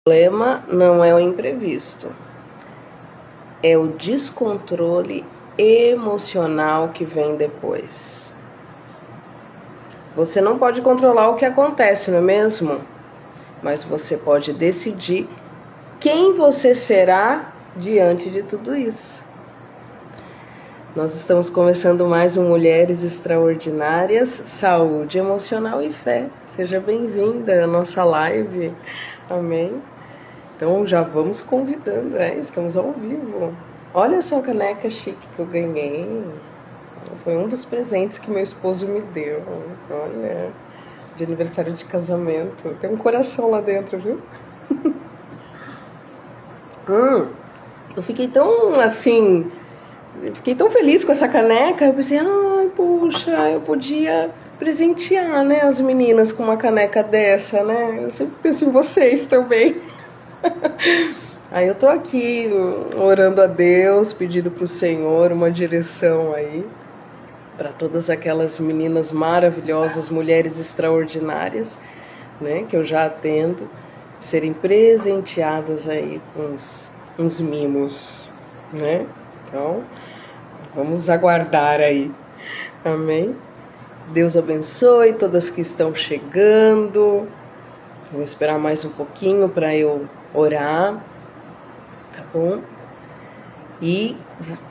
problema não é o imprevisto, é o descontrole emocional que vem depois. Você não pode controlar o que acontece, não é mesmo? Mas você pode decidir quem você será diante de tudo isso. Nós estamos começando mais um Mulheres Extraordinárias, Saúde Emocional e Fé. Seja bem-vinda à nossa live. Amém? Então já vamos convidando, estamos ao vivo. Olha só a caneca chique que eu ganhei. Foi um dos presentes que meu esposo me deu. Olha, de aniversário de casamento. Tem um coração lá dentro, viu? Eu fiquei tão assim... Fiquei tão feliz com essa caneca. Eu pensei, puxa, eu podia presentear, né, as meninas com uma caneca dessa, né? Eu sempre penso em vocês também. Aí eu tô aqui orando a Deus, pedindo pro Senhor uma direção aí para todas aquelas meninas maravilhosas, mulheres extraordinárias, né, que eu já atendo, serem presenteadas aí com uns mimos, né? Então, vamos aguardar aí. Amém? Deus abençoe todas que estão chegando. Vou esperar mais um pouquinho para eu orar, tá bom? E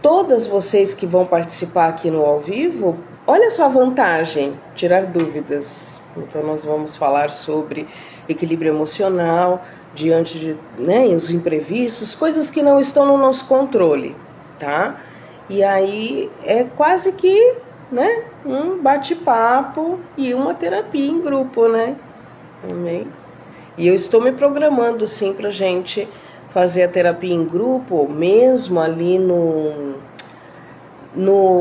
todas vocês que vão participar aqui no ao vivo, olha só a vantagem, tirar dúvidas. Então nós vamos falar sobre equilíbrio emocional diante de, né, os imprevistos, coisas que não estão no nosso controle, tá? E aí é quase que, né, um bate-papo e uma terapia em grupo, né? Amém? E eu estou me programando, sim, pra gente fazer a terapia em grupo, mesmo ali no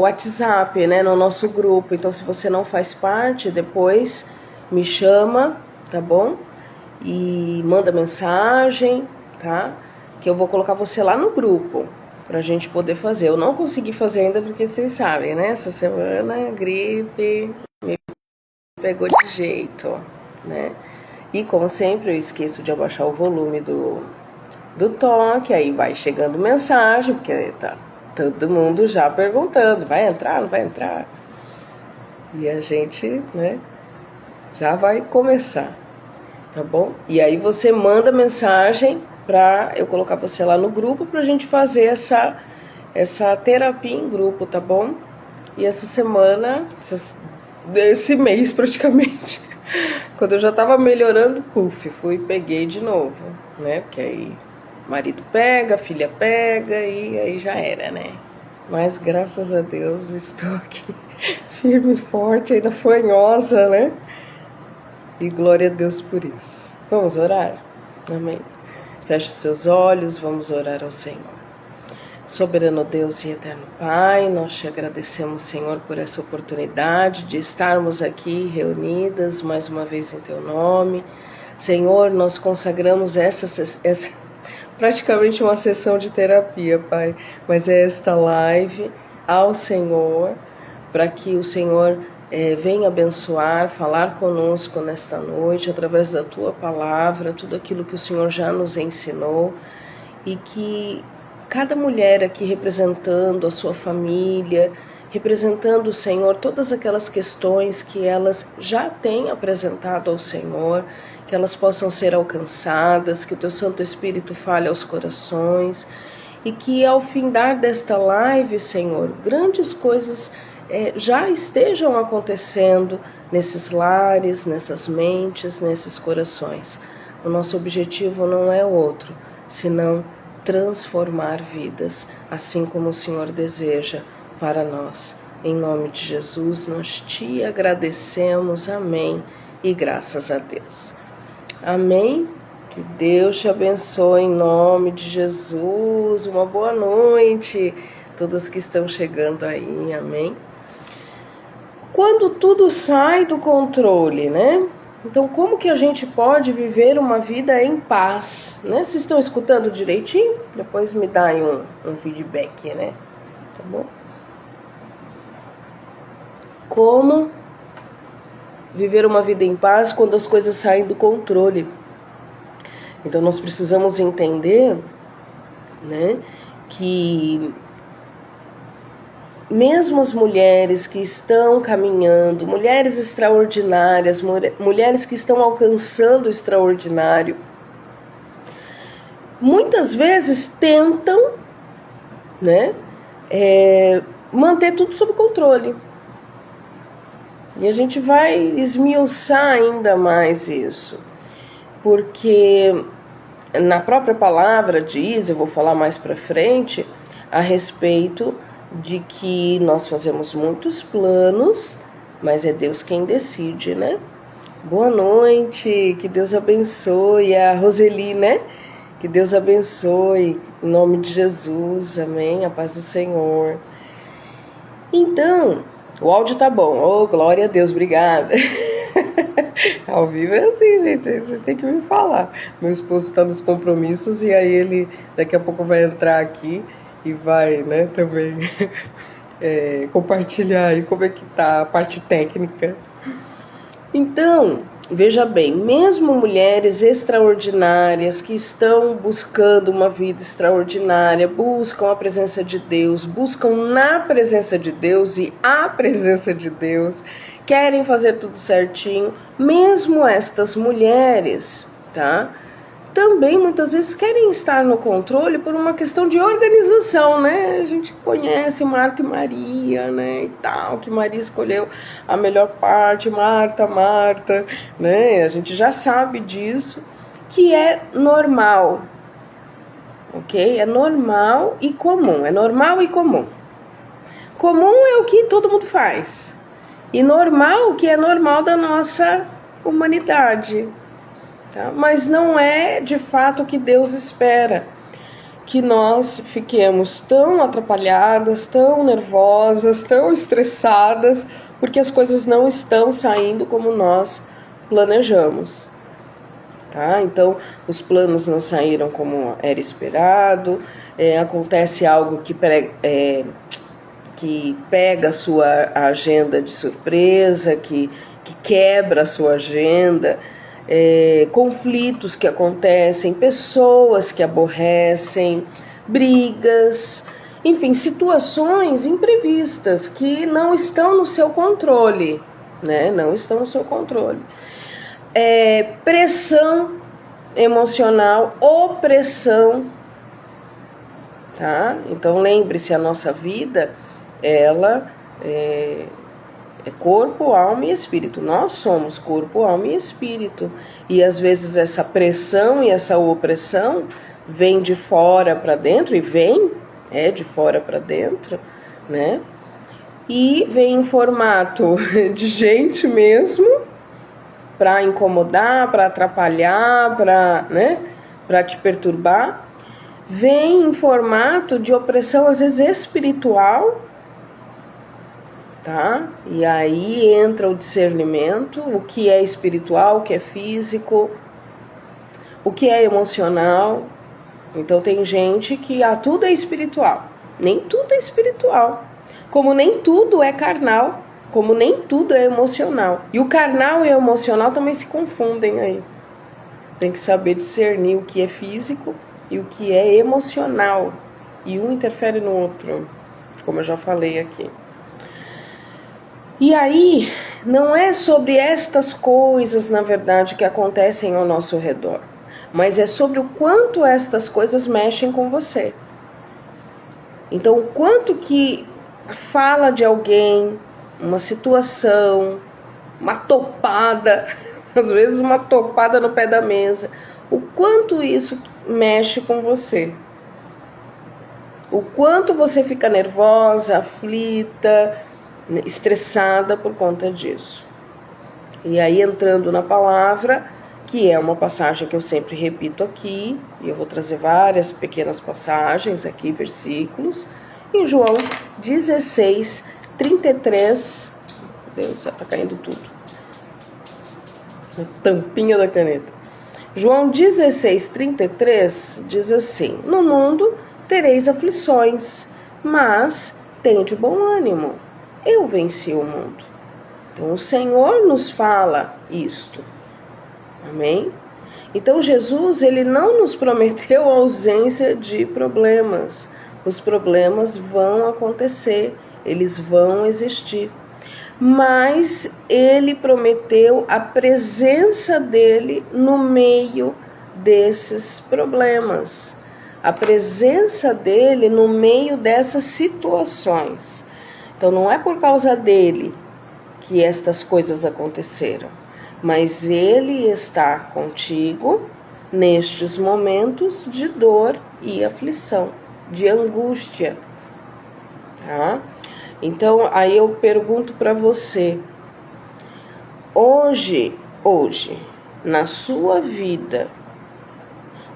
WhatsApp, né, no nosso grupo. Então, se você não faz parte, depois me chama, tá bom? E manda mensagem, tá? Que eu vou colocar você lá no grupo pra gente poder fazer. Eu não consegui fazer ainda porque vocês sabem, né? Essa semana, gripe me pegou de jeito, né? E como sempre, eu esqueço de abaixar o volume do toque, aí vai chegando mensagem, porque tá todo mundo já perguntando, vai entrar, não vai entrar? E a gente, né, já vai começar, tá bom? E aí você manda mensagem pra eu colocar você lá no grupo pra gente fazer essa terapia em grupo, tá bom? E essa semana, esse mês praticamente, quando eu já tava melhorando, peguei de novo, né? Porque aí marido pega, filha pega e aí já era, né? Mas graças a Deus estou aqui firme e forte, ainda fanhosa, né? E glória a Deus por isso. Vamos orar? Amém? Feche seus olhos, vamos orar ao Senhor. Soberano Deus e eterno Pai, nós te agradecemos, Senhor, por essa oportunidade de estarmos aqui reunidas mais uma vez em Teu nome. Senhor, nós consagramos essa praticamente uma sessão de terapia, Pai, mas é esta live ao Senhor, para que o Senhor venha abençoar, falar conosco nesta noite, através da Tua palavra, tudo aquilo que o Senhor já nos ensinou, e que cada mulher aqui representando a sua família, representando o Senhor, todas aquelas questões que elas já têm apresentado ao Senhor, que elas possam ser alcançadas, que o Teu Santo Espírito fale aos corações e que ao findar desta live, Senhor, grandes coisas já estejam acontecendo nesses lares, nessas mentes, nesses corações. O nosso objetivo não é outro, senão transformar vidas, assim como o Senhor deseja para nós. Em nome de Jesus, nós te agradecemos. Amém. E graças a Deus. Amém. Que Deus te abençoe em nome de Jesus. Uma boa noite. Todas que estão chegando aí. Amém. Quando tudo sai do controle, né? Então, como que a gente pode viver uma vida em paz, né? Vocês estão escutando direitinho? Depois me dá aí um feedback, né? Tá bom? Como viver uma vida em paz quando as coisas saem do controle? Então nós precisamos entender, né, que mesmo as mulheres que estão caminhando, mulheres extraordinárias, mulheres que estão alcançando o extraordinário, muitas vezes tentam, né, manter tudo sob controle. E a gente vai esmiuçar ainda mais isso, porque na própria palavra diz, eu vou falar mais para frente, a respeito de que nós fazemos muitos planos, mas é Deus quem decide, né? Boa noite, que Deus abençoe a Roseli, né? Que Deus abençoe, em nome de Jesus, amém, a paz do Senhor. Então, o áudio tá bom, oh, glória a Deus, obrigada. Ao vivo é assim, gente, vocês têm que me falar. Meu esposo está nos compromissos e aí ele daqui a pouco vai entrar aqui e vai, né, também compartilhar aí como é que tá a parte técnica. Então, veja bem, mesmo mulheres extraordinárias que estão buscando uma vida extraordinária, buscam a presença de Deus, buscam na presença de Deus e a presença de Deus, querem fazer tudo certinho, mesmo estas mulheres, tá? Também muitas vezes querem estar no controle por uma questão de organização, né? A gente conhece Marta e Maria, né? E tal, que Maria escolheu a melhor parte, Marta, né? A gente já sabe disso, que é normal, ok? É normal e comum, é normal e comum. Comum é o que todo mundo faz, e normal o que é normal da nossa humanidade. Tá? Mas não é de fato o que Deus espera, que nós fiquemos tão atrapalhadas, tão nervosas, tão estressadas, porque as coisas não estão saindo como nós planejamos. Tá? Então, os planos não saíram como era esperado, acontece algo que pega a sua agenda de surpresa, que quebra a sua agenda, conflitos que acontecem, pessoas que aborrecem, brigas, enfim, situações imprevistas que não estão no seu controle, né? Não estão no seu controle. Pressão emocional, opressão, tá? Então lembre-se, a nossa vida, ela é corpo, alma e espírito. Nós somos corpo, alma e espírito. E às vezes essa pressão e essa opressão vem de fora para dentro, e vem de fora para dentro, né? E vem em formato de gente mesmo, para incomodar, para atrapalhar, para te perturbar. Vem em formato de opressão, às vezes espiritual, tá? E aí entra o discernimento, o que é espiritual, o que é físico, o que é emocional. Então tem gente que tudo é espiritual. Nem tudo é espiritual. Como nem tudo é carnal, como nem tudo é emocional. E o carnal e o emocional também se confundem aí. Tem que saber discernir o que é físico e o que é emocional. E um interfere no outro, como eu já falei aqui. E aí, não é sobre estas coisas, na verdade, que acontecem ao nosso redor, mas é sobre o quanto estas coisas mexem com você. Então, o quanto que a fala de alguém, uma situação, uma topada, às vezes uma topada no pé da mesa, o quanto isso mexe com você. O quanto você fica nervosa, aflita, estressada por conta disso. E aí, entrando na palavra, que é uma passagem que eu sempre repito aqui, e eu vou trazer várias pequenas passagens aqui, versículos, em João 16, 33, meu Deus, já tá caindo tudo, a tampinha da caneta. João 16, 33 diz assim: no mundo tereis aflições, mas tende bom ânimo, eu venci o mundo. Então o Senhor nos fala isto, amém? Então Jesus, ele não nos prometeu a ausência de problemas. Os problemas vão acontecer, eles vão existir. Mas ele prometeu a presença dele no meio desses problemas. A presença dele no meio dessas situações. Então não é por causa dele que estas coisas aconteceram, mas ele está contigo nestes momentos de dor e aflição, de angústia, tá? Então aí eu pergunto para você, hoje, na sua vida,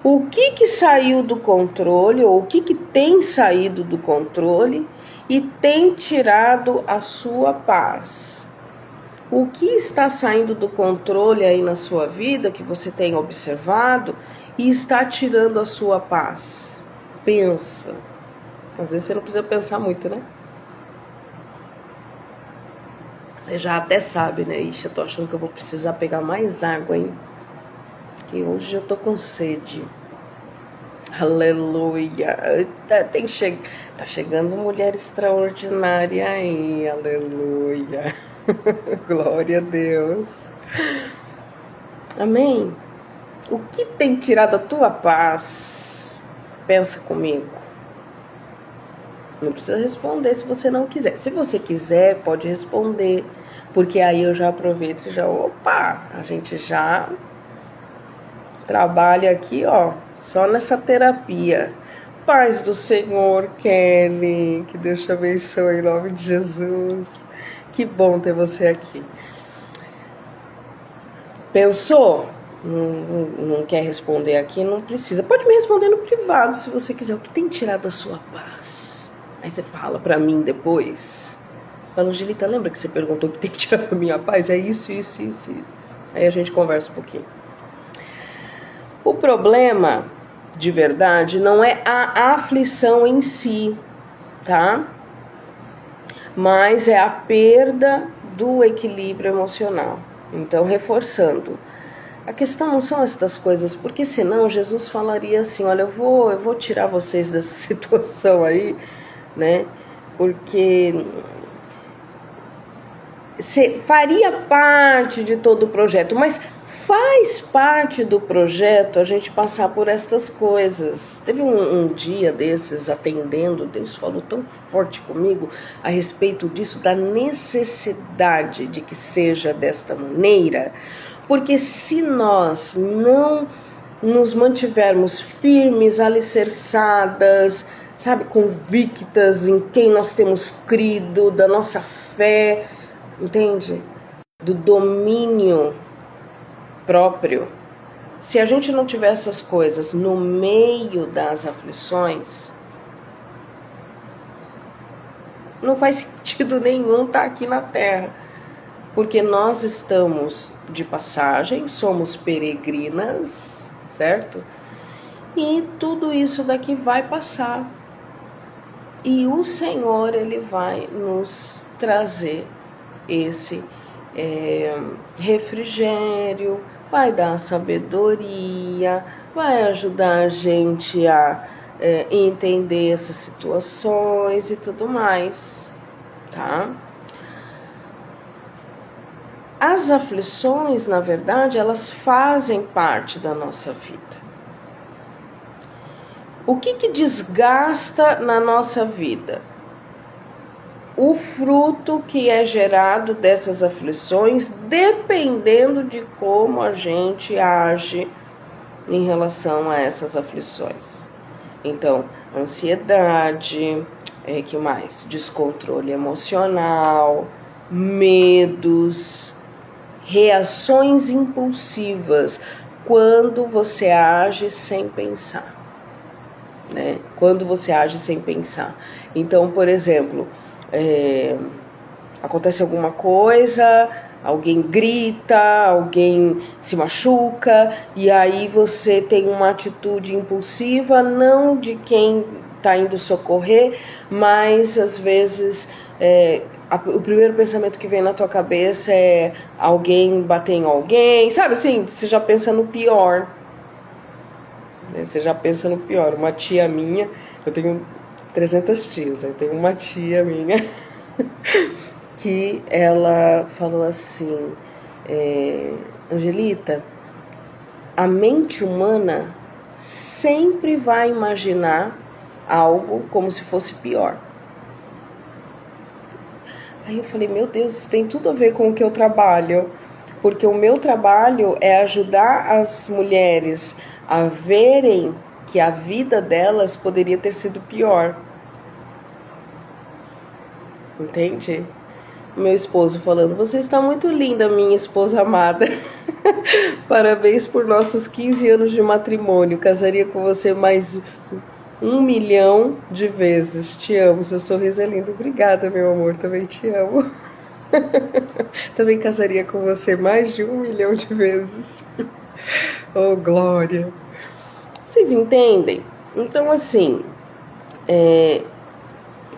o que saiu do controle, ou o que tem saído do controle e tem tirado a sua paz? O que está saindo do controle aí na sua vida, que você tem observado, e está tirando a sua paz? Pensa. Às vezes você não precisa pensar muito, né? Você já até sabe, né? Ixi, eu tô achando que eu vou precisar pegar mais água, hein? Porque hoje eu tô com sede. Aleluia. Tá chegando mulher extraordinária aí. Aleluia. Glória a Deus. Amém? O que tem tirado a tua paz? Pensa comigo. Não precisa responder se você não quiser. Se você quiser, pode responder. Porque aí eu já aproveito e já... Opa! A gente já trabalha aqui, ó. Só nessa terapia. Paz do Senhor, Kelly. Que Deus te abençoe em nome de Jesus. Que bom ter você aqui. Pensou? Não quer responder aqui? Não precisa. Pode me responder no privado se você quiser. O que tem tirado a sua paz? Aí você fala pra mim depois. Fala, Angelita, lembra que você perguntou o que tem que tirar a minha paz? É isso. Aí a gente conversa um pouquinho. O problema, de verdade, não é a aflição em si, tá? Mas é a perda do equilíbrio emocional. Então, reforçando, a questão não são estas coisas, porque senão Jesus falaria assim, olha, eu vou tirar vocês dessa situação aí, né? Porque faria parte de todo o projeto, mas faz parte do projeto a gente passar por estas coisas. Teve um dia desses atendendo, Deus falou tão forte comigo a respeito disso, da necessidade de que seja desta maneira, porque se nós não nos mantivermos firmes, alicerçadas, sabe, convictas em quem nós temos crido, da nossa fé, entende? Do domínio próprio. Se a gente não tiver essas coisas no meio das aflições, não faz sentido nenhum estar aqui na Terra, porque nós estamos de passagem, somos peregrinas, certo? E tudo isso daqui vai passar. E o Senhor, Ele vai nos trazer esse refrigério, vai dar sabedoria, vai ajudar a gente a entender essas situações e tudo mais, tá? As aflições, na verdade, elas fazem parte da nossa vida. O que desgasta na nossa vida? O fruto que é gerado dessas aflições, dependendo de como a gente age em relação a essas aflições. Então, ansiedade, que mais? Descontrole emocional, medos, reações impulsivas, quando você age sem pensar, né? Quando você age sem pensar. Então, por exemplo, acontece alguma coisa, alguém grita, alguém se machuca, e aí você tem uma atitude impulsiva, não de quem está indo socorrer, mas às vezes o primeiro pensamento que vem na tua cabeça é alguém bater em alguém, sabe assim, você já pensa no pior, né? Você já pensa no pior. Uma tia minha, eu tenho 300 tias, eu tenho uma tia minha que ela falou assim, Angelita, a mente humana sempre vai imaginar algo como se fosse pior. Aí eu falei, meu Deus, isso tem tudo a ver com o que eu trabalho, porque o meu trabalho é ajudar as mulheres a verem que a vida delas poderia ter sido pior. Entende? Meu esposo falando, você está muito linda, minha esposa amada. Parabéns por nossos 15 anos de matrimônio. Casaria com você mais 1 milhão de vezes. Te amo, seu sorriso é lindo. Obrigada, meu amor, também te amo. Também casaria com você mais de 1 milhão de vezes. Oh, glória. Vocês entendem? Então, assim,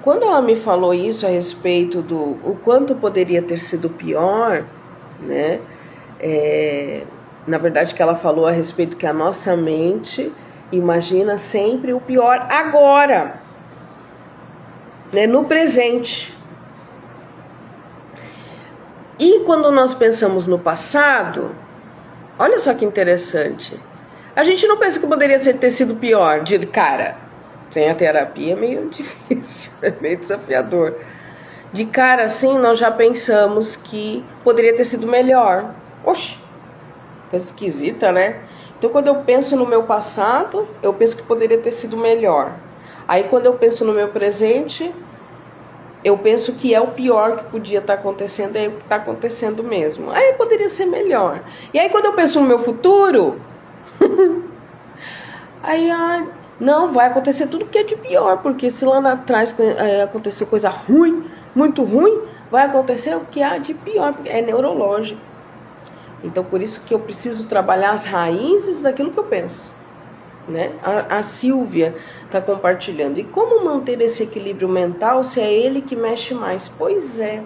quando ela me falou isso a respeito do o quanto poderia ter sido pior, né? Na verdade, que ela falou a respeito que a nossa mente imagina sempre o pior agora, né? No presente. E quando nós pensamos no passado, olha só que interessante. A gente não pensa que poderia ter sido pior de cara. Sem a terapia é meio difícil, é meio desafiador. De cara assim, nós já pensamos que poderia ter sido melhor. Oxe, coisa esquisita, né? Então quando eu penso no meu passado, eu penso que poderia ter sido melhor. Aí quando eu penso no meu presente, eu penso que é o pior que podia estar acontecendo, é o que está acontecendo mesmo. Aí poderia ser melhor. E aí quando eu penso no meu futuro, aí não, vai acontecer tudo que é de pior, porque se lá atrás aconteceu coisa ruim, muito ruim, vai acontecer o que há de pior, é neurológico. Então por isso que eu preciso trabalhar as raízes daquilo que eu penso, né? A Silvia está compartilhando. E como manter esse equilíbrio mental se é ele que mexe mais? Pois é.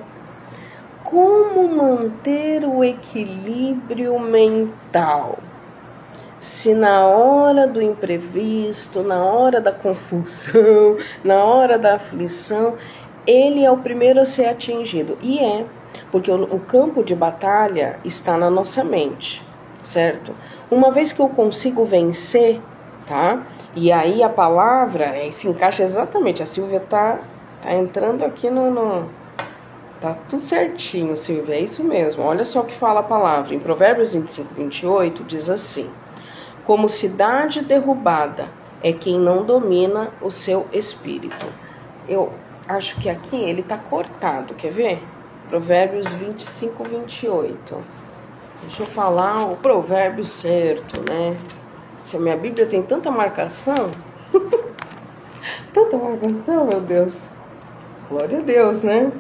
Como manter o equilíbrio mental? Se na hora do imprevisto, na hora da confusão, na hora da aflição, ele é o primeiro a ser atingido. E porque o campo de batalha está na nossa mente, certo? Uma vez que eu consigo vencer, tá? E aí a palavra se encaixa exatamente. A Silvia tá entrando aqui Tá tudo certinho, Silvia, é isso mesmo. Olha só o que fala a palavra. Em Provérbios 25, 28, diz assim: como cidade derrubada é quem não domina o seu espírito. Eu acho que aqui ele tá cortado, quer ver? Provérbios 25, 28. Deixa eu falar o provérbio certo, né? Se a minha Bíblia tem tanta marcação. Tanta marcação, meu Deus. Glória a Deus, né?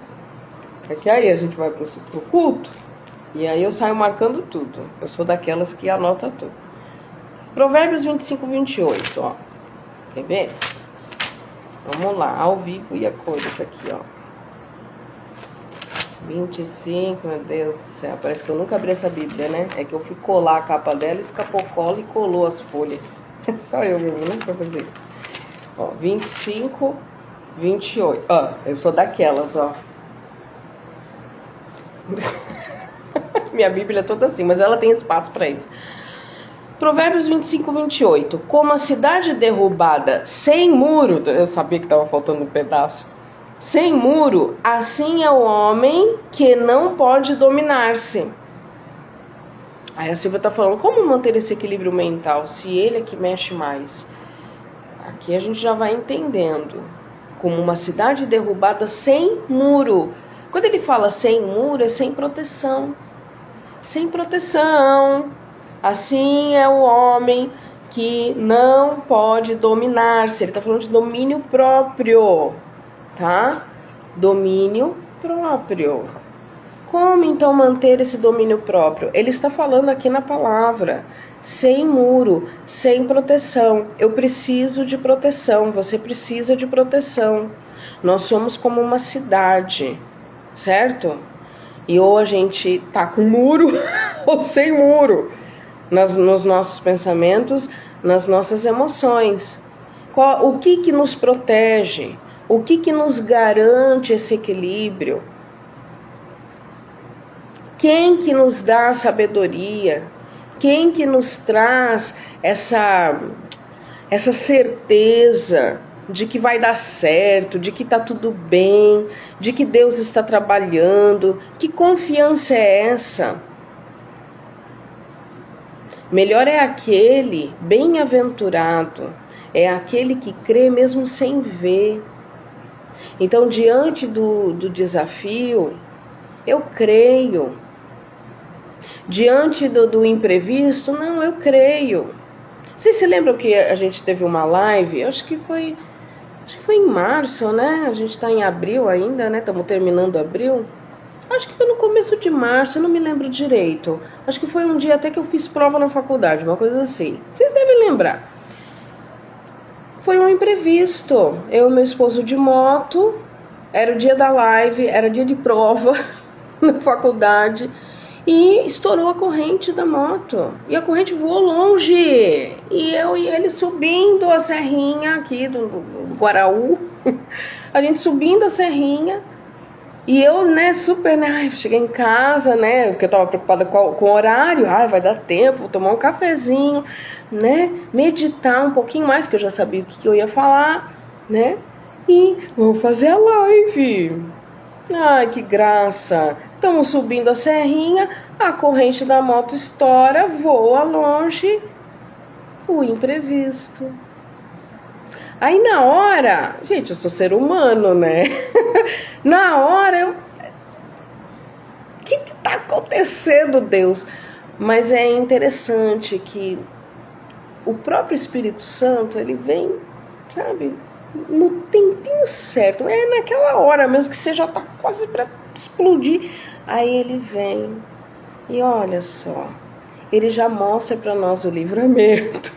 É que aí a gente vai pro culto e aí eu saio marcando tudo. Eu sou daquelas que anota tudo. Provérbios 25, 28, ó. Quer ver? Vamos lá, ao vivo e a cores aqui, ó. 25, meu Deus do céu. Parece que eu nunca abri essa Bíblia, né? É que eu fui colar a capa dela, escapou cola e colou as folhas. Só eu mesmo, né? Pra fazer. Ó, 25, 28. Ó, eu sou daquelas, ó. Minha Bíblia é toda assim, mas ela tem espaço pra isso. Provérbios 25, 28. Como a cidade derrubada sem muro, eu sabia que estava faltando um pedaço. Sem muro, assim é o homem que não pode dominar-se. Aí a Silvia está falando, como manter esse equilíbrio mental, se ele é que mexe mais? Aqui a gente já vai entendendo. Como uma cidade derrubada sem muro. Quando ele fala sem muro, é sem proteção. Sem proteção. Assim é o homem que não pode dominar-se. Ele está falando de domínio próprio, tá? Domínio próprio. Como então manter esse domínio próprio? Ele está falando aqui na palavra, sem muro, sem proteção. Eu preciso de proteção, você precisa de proteção. Nós somos como uma cidade, certo? E ou a gente tá com muro ou sem muro. Nos nossos pensamentos, nas nossas emoções. O que nos protege? O que nos garante esse equilíbrio? Quem que nos dá a sabedoria? Quem que nos traz essa certeza de que vai dar certo, de que está tudo bem, de que Deus está trabalhando? Que confiança é essa? Melhor é aquele bem-aventurado, é aquele que crê mesmo sem ver. Então, diante do desafio, eu creio. Diante do imprevisto, não, eu creio. Vocês se lembram que a gente teve uma live? Acho que foi em março, né? A gente está em abril ainda, né? Estamos terminando abril. Acho que foi no começo de março, eu não me lembro direito. Acho que foi um dia até que eu fiz prova na faculdade, uma coisa assim. Vocês devem lembrar. Foi um imprevisto. Eu e meu esposo de moto, era o dia da live, era dia de prova na faculdade, e estourou a corrente da moto. E a corrente voou longe. E eu e ele subindo a serrinha aqui do Guaraú, a gente subindo a serrinha. E eu, né, super, né, cheguei em casa, né, porque eu tava preocupada com o horário, vai dar tempo, vou tomar um cafezinho, né, meditar um pouquinho mais, que eu já sabia o que eu ia falar, né, e vou fazer a live. Ai, que graça. Estamos subindo a serrinha, a corrente da moto estoura, voa longe, o imprevisto. Aí na hora, gente, eu sou ser humano, né? Na hora o que tá acontecendo, Deus? Mas é interessante que o próprio Espírito Santo, ele vem, sabe, no tempinho certo. É naquela hora mesmo que você já tá quase para explodir. Aí ele vem e olha só. Ele já mostra para nós o livramento,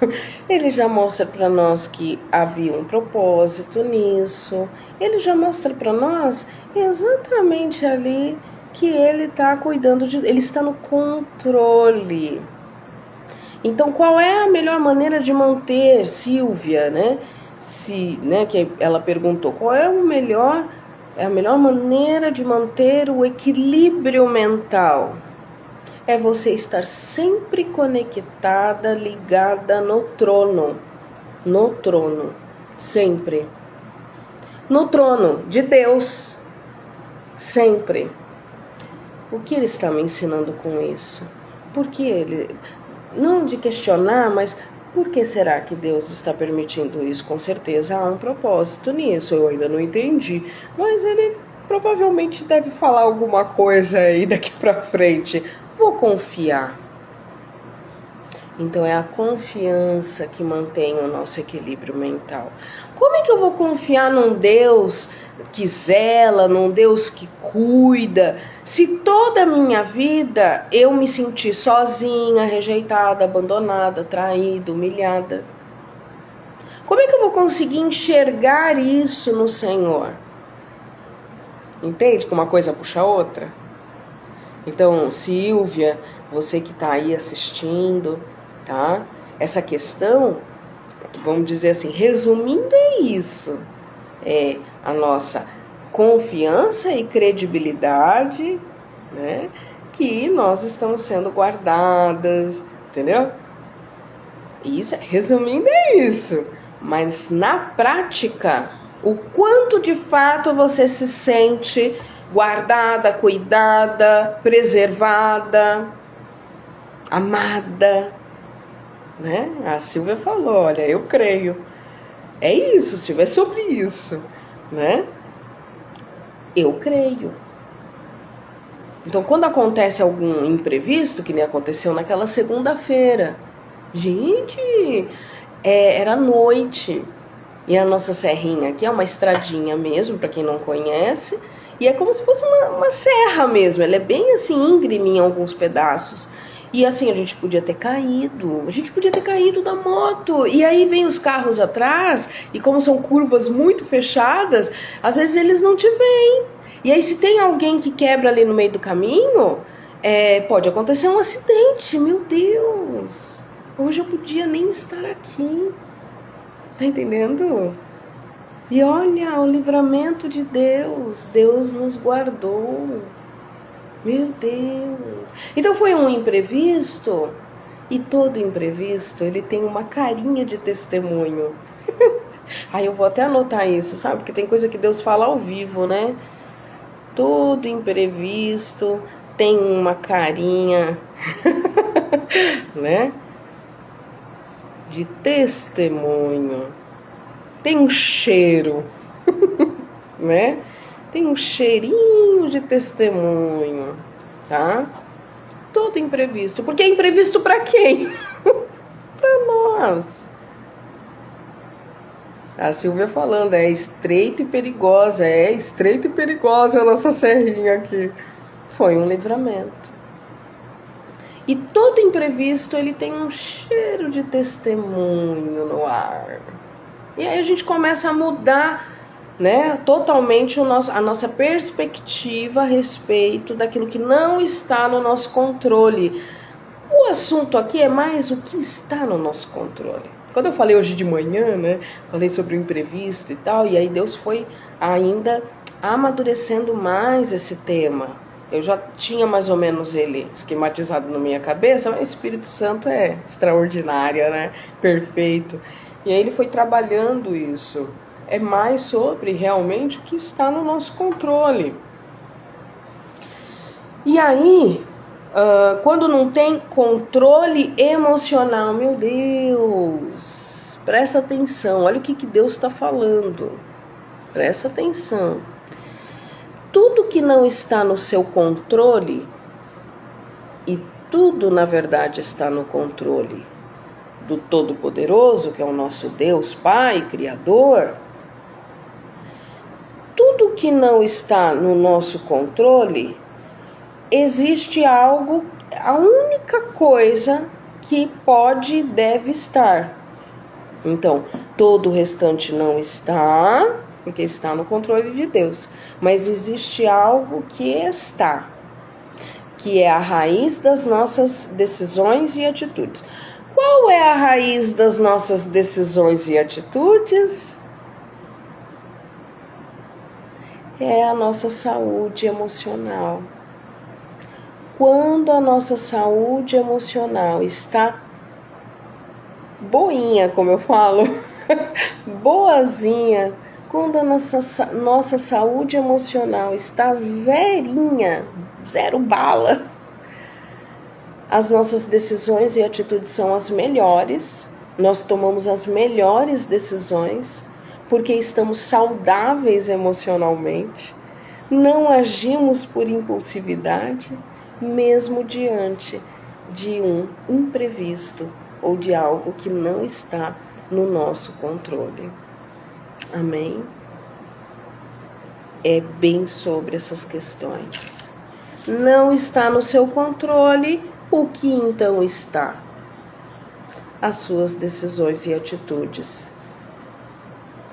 ele já mostra para nós que havia um propósito nisso, ele já mostra para nós exatamente ali que ele está cuidando ele está no controle. Então, qual é a melhor maneira de manter, Silvia, né? Que ela perguntou, qual é a melhor maneira de manter o equilíbrio mental? É você estar sempre conectada, ligada no trono, sempre, no trono de Deus, sempre. O que ele está me ensinando com isso? Porque ele, não de questionar, mas por que será que Deus está permitindo isso? Com certeza há um propósito nisso, eu ainda não entendi, mas ele provavelmente deve falar alguma coisa aí daqui para frente. Vou confiar. Então é a confiança que mantém o nosso equilíbrio mental. Como é que eu vou confiar num Deus que zela, num Deus que cuida, se toda a minha vida eu me senti sozinha, rejeitada, abandonada, traída, humilhada? Como é que eu vou conseguir enxergar isso no Senhor? Entende que uma coisa puxa a outra? Então, Silvia, você que está aí assistindo, tá? Essa questão, vamos dizer assim, resumindo, é isso. É a nossa confiança e credibilidade, né? Que nós estamos sendo guardadas, entendeu? Isso, resumindo, é isso. Mas na prática, o quanto de fato você se sente guardada, cuidada, preservada, amada, né? A Silvia falou, olha, eu creio. É isso, Silvia, é sobre isso, né? Eu creio. Então, quando acontece algum imprevisto, que nem aconteceu naquela segunda-feira, gente, era noite, e a nossa serrinha aqui é uma estradinha mesmo, para quem não conhece, e é como se fosse uma serra mesmo, ela é bem assim, íngreme em alguns pedaços. E assim, a gente podia ter caído da moto. E aí vem os carros atrás, e como são curvas muito fechadas, às vezes eles não te veem. E aí se tem alguém que quebra ali no meio do caminho, pode acontecer um acidente, meu Deus. Hoje eu podia nem estar aqui. Tá entendendo? E olha o livramento de Deus. Deus nos guardou. Meu Deus. Então foi um imprevisto. E todo imprevisto, ele tem uma carinha de testemunho. Aí eu vou até anotar isso, sabe? Porque tem coisa que Deus fala ao vivo, né? Todo imprevisto tem uma carinha, né? De testemunho. Tem um cheiro, né? Tem um cheirinho de testemunho, tá? Todo imprevisto. Porque é imprevisto para quem? Para nós. A Silvia falando, é estreita e perigosa. É estreita e perigosa a nossa serrinha aqui. Foi um livramento. E todo imprevisto, ele tem um cheiro de testemunho no ar. E aí a gente começa a mudar, né, totalmente a nossa perspectiva a respeito daquilo que não está no nosso controle. O assunto aqui é mais o que está no nosso controle. Quando eu falei hoje de manhã, né, falei sobre o imprevisto e tal, e aí Deus foi ainda amadurecendo mais esse tema. Eu já tinha mais ou menos ele esquematizado na minha cabeça, mas o Espírito Santo é extraordinário, né, perfeito. E aí ele foi trabalhando isso. É mais sobre realmente o que está no nosso controle. E aí, quando não tem controle emocional, meu Deus, presta atenção, olha o que Deus está falando, presta atenção. Tudo que não está no seu controle, e tudo na verdade está no controle do Todo-Poderoso, que é o nosso Deus Pai, Criador, tudo que não está no nosso controle, existe algo, a única coisa que pode e deve estar. Então, todo o restante não está, porque está no controle de Deus. Mas existe algo que está, que é a raiz das nossas decisões e atitudes. Qual é a raiz das nossas decisões e atitudes? É a nossa saúde emocional. Quando a nossa saúde emocional está boinha, como eu falo, boazinha, quando a nossa saúde emocional está zerinha, zero bala, as nossas decisões e atitudes são as melhores, nós tomamos as melhores decisões, porque estamos saudáveis emocionalmente, não agimos por impulsividade, mesmo diante de um imprevisto ou de algo que não está no nosso controle. Amém? É bem sobre essas questões. Não está no seu controle, o que então está? As suas decisões e atitudes.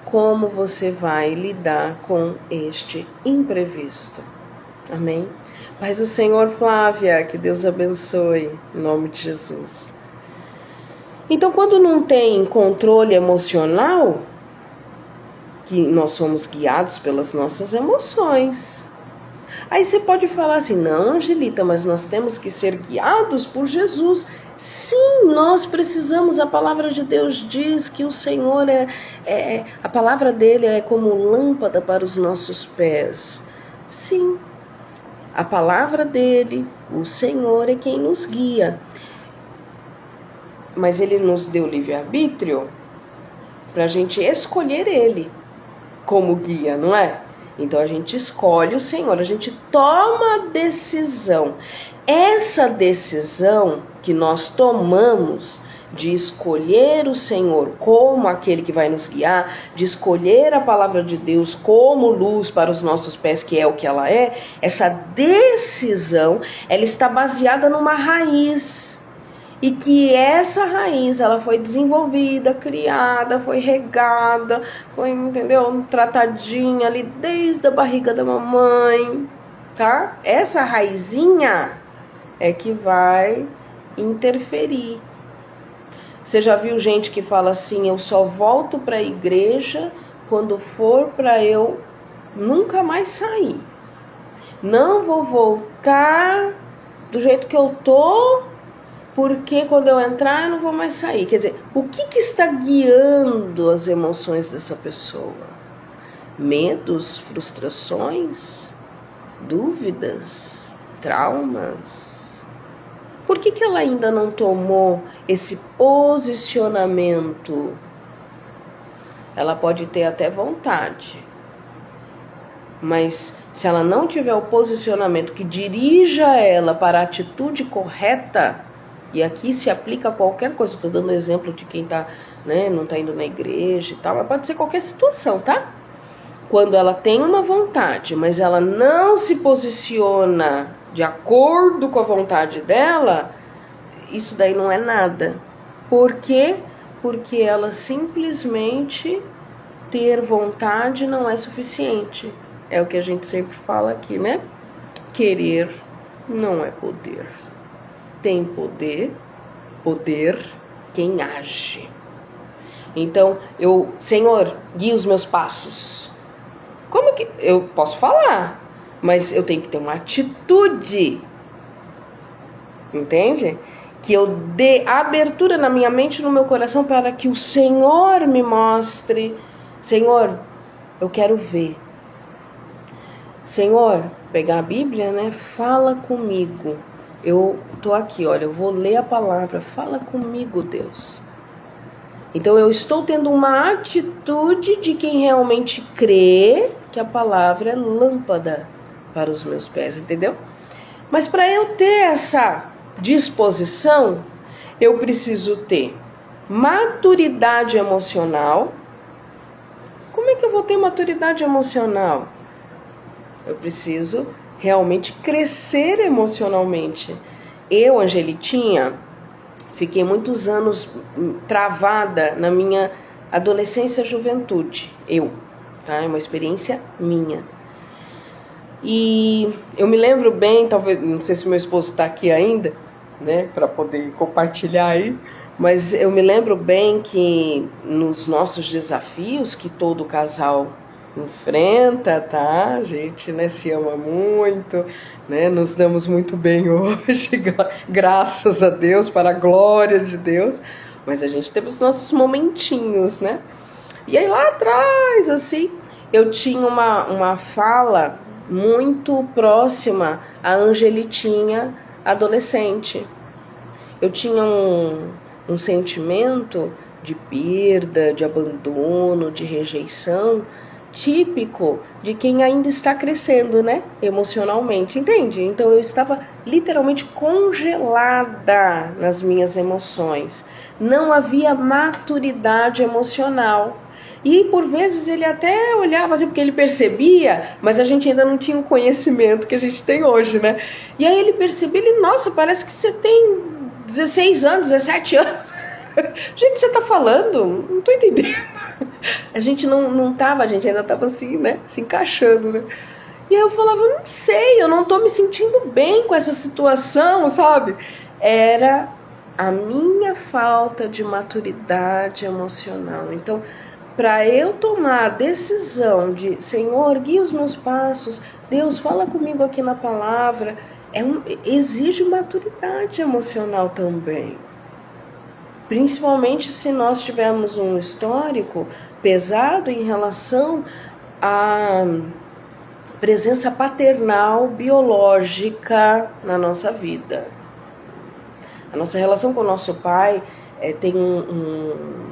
Como você vai lidar com este imprevisto? Amém? Paz do Senhor, Flávia, que Deus abençoe, em nome de Jesus. Então, quando não tem controle emocional, que nós somos guiados pelas nossas emoções. Aí você pode falar assim, não, Angelita, mas nós temos que ser guiados por Jesus. Sim, nós precisamos, a palavra de Deus diz que o Senhor a palavra dele é como lâmpada para os nossos pés. Sim, a palavra dele, o Senhor é quem nos guia. Mas ele nos deu livre-arbítrio para a gente escolher ele como guia, não é? Então a gente escolhe o Senhor, a gente toma a decisão. Essa decisão que nós tomamos de escolher o Senhor como aquele que vai nos guiar, de escolher a palavra de Deus como luz para os nossos pés, que é o que ela é, essa decisão, ela está baseada numa raiz. E que essa raiz, ela foi desenvolvida, criada, foi regada, foi, entendeu, tratadinha ali desde a barriga da mamãe, tá? Essa raizinha é que vai interferir. Você já viu gente que fala assim, eu só volto para a igreja quando for para eu nunca mais sair. Não vou voltar do jeito que eu tô, porque quando eu entrar eu não vou mais sair. Quer dizer, o que está guiando as emoções dessa pessoa? Medos, frustrações, dúvidas, traumas? Por que ela ainda não tomou esse posicionamento? Ela pode ter até vontade, mas se ela não tiver o posicionamento que dirija ela para a atitude correta, e aqui se aplica a qualquer coisa, estou dando exemplo de quem tá, né, não está indo na igreja e tal, mas pode ser qualquer situação, tá? Quando ela tem uma vontade, mas ela não se posiciona de acordo com a vontade dela, isso daí não é nada. Por quê? Porque ela simplesmente ter vontade não é suficiente. É o que a gente sempre fala aqui, né? Querer não é poder. Tem poder quem age. Então, Senhor, guia os meus passos. Como que eu posso falar? Mas eu tenho que ter uma atitude. Entende? Que eu dê abertura na minha mente e no meu coração para que o Senhor me mostre. Senhor, eu quero ver. Senhor, pegar a Bíblia, né? Fala comigo. Eu tô aqui, olha, eu vou ler a palavra. Fala comigo, Deus. Então eu estou tendo uma atitude de quem realmente crê que a palavra é lâmpada para os meus pés, entendeu? Mas para eu ter essa disposição, eu preciso ter maturidade emocional. Como é que eu vou ter maturidade emocional? Eu preciso realmente crescer emocionalmente. Eu, Angelitinha, fiquei muitos anos travada na minha adolescência e juventude. Tá? É uma experiência minha. E eu me lembro bem, talvez, não sei se meu esposo está aqui ainda, né, para poder compartilhar aí, mas eu me lembro bem que nos nossos desafios que todo casal enfrenta, tá? A gente, né, se ama muito, né? Nos damos muito bem hoje, graças a Deus, para a glória de Deus. Mas a gente teve os nossos momentinhos, né? E aí lá atrás, assim, eu tinha uma fala muito próxima à Angelitinha adolescente. Eu tinha um sentimento de perda, de abandono, de rejeição, típico de quem ainda está crescendo, né, emocionalmente, entende? Então eu estava literalmente congelada nas minhas emoções. Não havia maturidade emocional. E por vezes ele até olhava assim, porque ele percebia, mas a gente ainda não tinha o conhecimento que a gente tem hoje, né? E aí ele percebia, nossa, parece que você tem 16 anos, 17 anos. Gente, você tá falando? Não tô entendendo. A gente não tava, a gente ainda tava assim, né? Se encaixando, né? E aí eu falava, não sei, eu não tô me sentindo bem com essa situação, sabe? Era a minha falta de maturidade emocional. Então, para eu tomar a decisão de, Senhor, guia os meus passos, Deus, fala comigo aqui na palavra, exige maturidade emocional também. Principalmente se nós tivermos um histórico pesado em relação à presença paternal biológica na nossa vida. A nossa relação com o nosso pai tem um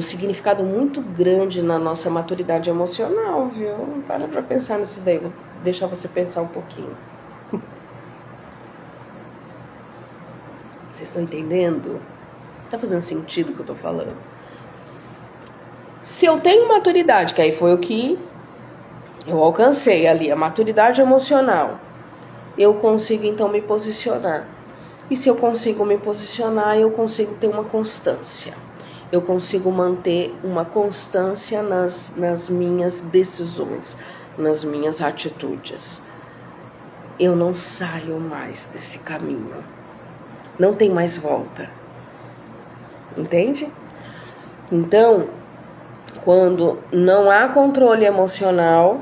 significado muito grande na nossa maturidade emocional, viu? Para pensar nisso daí, vou deixar você pensar um pouquinho. Vocês estão entendendo? Tá fazendo sentido o que eu tô falando? Se eu tenho maturidade, que aí foi o que eu alcancei ali, a maturidade emocional, eu consigo então me posicionar. E se eu consigo me posicionar, eu consigo ter uma constância. Eu consigo manter uma constância nas minhas decisões, nas minhas atitudes. Eu não saio mais desse caminho. não tem mais volta. Entende? Então, quando não há controle emocional,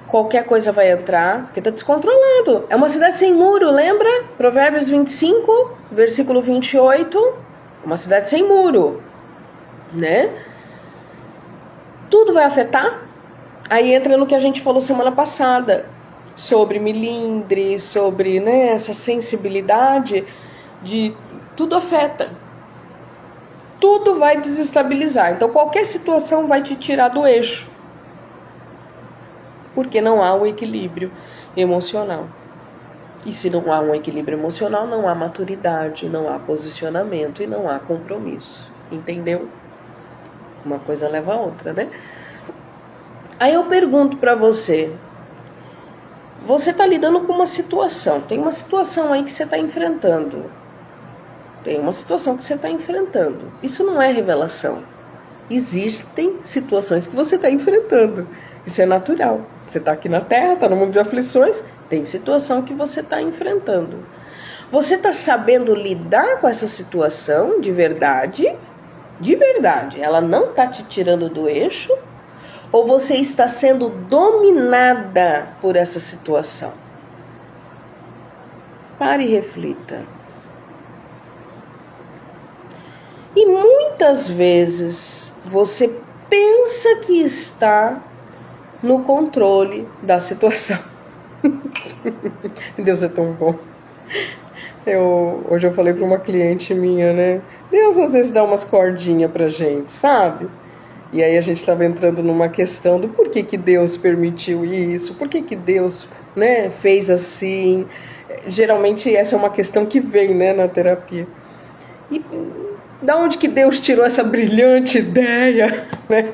qualquer coisa vai entrar, porque está descontrolado. É uma cidade sem muro, lembra? Provérbios 25, versículo 28. Uma cidade sem muro, né? Tudo vai afetar. Aí entra no que a gente falou semana passada, sobre milindre, sobre, né, essa sensibilidade de tudo afeta. Tudo vai desestabilizar. Então qualquer situação vai te tirar do eixo. Porque não há o equilíbrio emocional. E se não há um equilíbrio emocional, não há maturidade, não há posicionamento e não há compromisso. Entendeu? Uma coisa leva a outra, né? Aí eu pergunto pra você. Você tá lidando com uma situação. Tem uma situação aí que você tá enfrentando. Tem uma situação que você tá enfrentando. Isso não é revelação. Existem situações que você tá enfrentando. Isso é natural. Você tá aqui na Terra, tá no mundo de aflições. Tem situação que você tá enfrentando. Você tá sabendo lidar com essa situação de verdade? De verdade. Ela não tá te tirando do eixo? Ou você está sendo dominada por essa situação? Pare e reflita. E muitas vezes você pensa que está no controle da situação. Deus é tão bom. Hoje eu falei para uma cliente minha, né? Deus às vezes dá umas cordinhas pra gente, sabe? E aí a gente estava entrando numa questão do porquê que Deus permitiu isso, porquê que Deus, né, fez assim. Geralmente essa é uma questão que vem, né, na terapia. E da onde que Deus tirou essa brilhante ideia, né?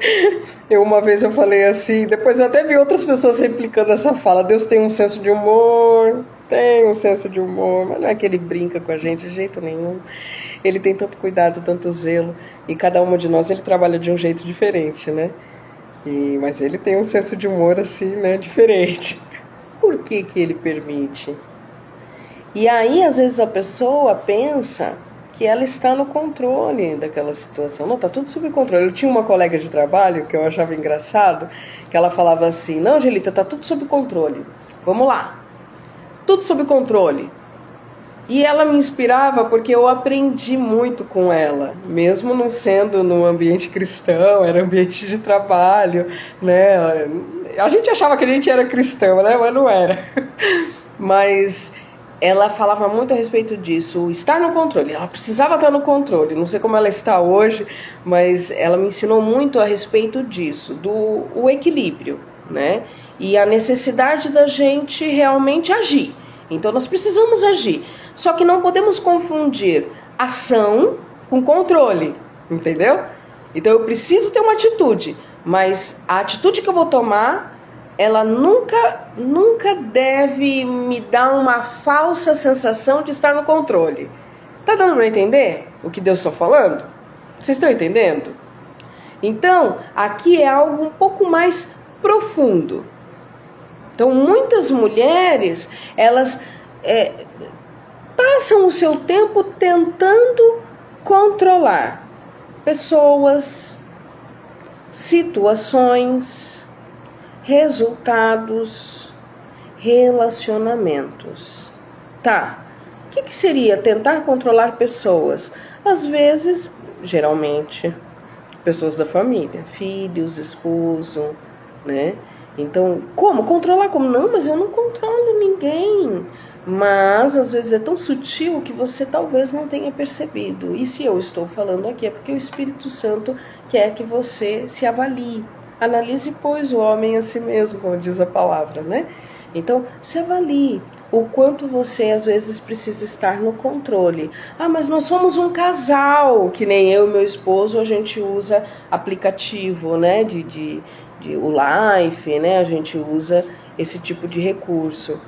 Uma vez eu falei assim, depois eu até vi outras pessoas replicando essa fala. Deus tem um senso de humor, mas não é que ele brinca com a gente de jeito nenhum. Ele tem tanto cuidado, tanto zelo, e cada uma de nós ele trabalha de um jeito diferente, né? Mas ele tem um senso de humor assim, né, diferente. Por que que ele permite? E aí às vezes a pessoa pensa que ela está no controle daquela situação. Não, tá tudo sob controle. Eu tinha uma colega de trabalho que eu achava engraçado, que ela falava assim, não, Angelita, tá tudo sob controle. Vamos lá. Tudo sob controle. E ela me inspirava porque eu aprendi muito com ela, mesmo não sendo no ambiente cristão, era ambiente de trabalho, né? A gente achava que a gente era cristão, né? Mas não era. Mas ela falava muito a respeito disso, estar no controle. Ela precisava estar no controle. Não sei como ela está hoje, mas ela me ensinou muito a respeito disso, do equilíbrio, né? E a necessidade da gente realmente agir. Então nós precisamos agir. Só que não podemos confundir ação com controle, entendeu? Então eu preciso ter uma atitude, mas a atitude que eu vou tomar, ela nunca deve me dar uma falsa sensação de estar no controle. Tá dando para entender o que Deus está falando? Vocês estão entendendo? Então, aqui é algo um pouco mais profundo. Então, muitas mulheres, elas passam o seu tempo tentando controlar pessoas, situações, resultados, relacionamentos. Tá, o que seria tentar controlar pessoas? Às vezes, geralmente, pessoas da família, filhos, esposo, né? Então, como? Controlar como? Não, mas eu não controlo ninguém. Mas, às vezes, é tão sutil que você talvez não tenha percebido. E se eu estou falando aqui, é porque o Espírito Santo quer que você se avalie. Analise, pois, o homem a si mesmo, como diz a palavra, né? Então, se avalie o quanto você, às vezes, precisa estar no controle. Ah, mas nós somos um casal, que nem eu e meu esposo, a gente usa aplicativo, né, o Life, né, a gente usa esse tipo de recurso.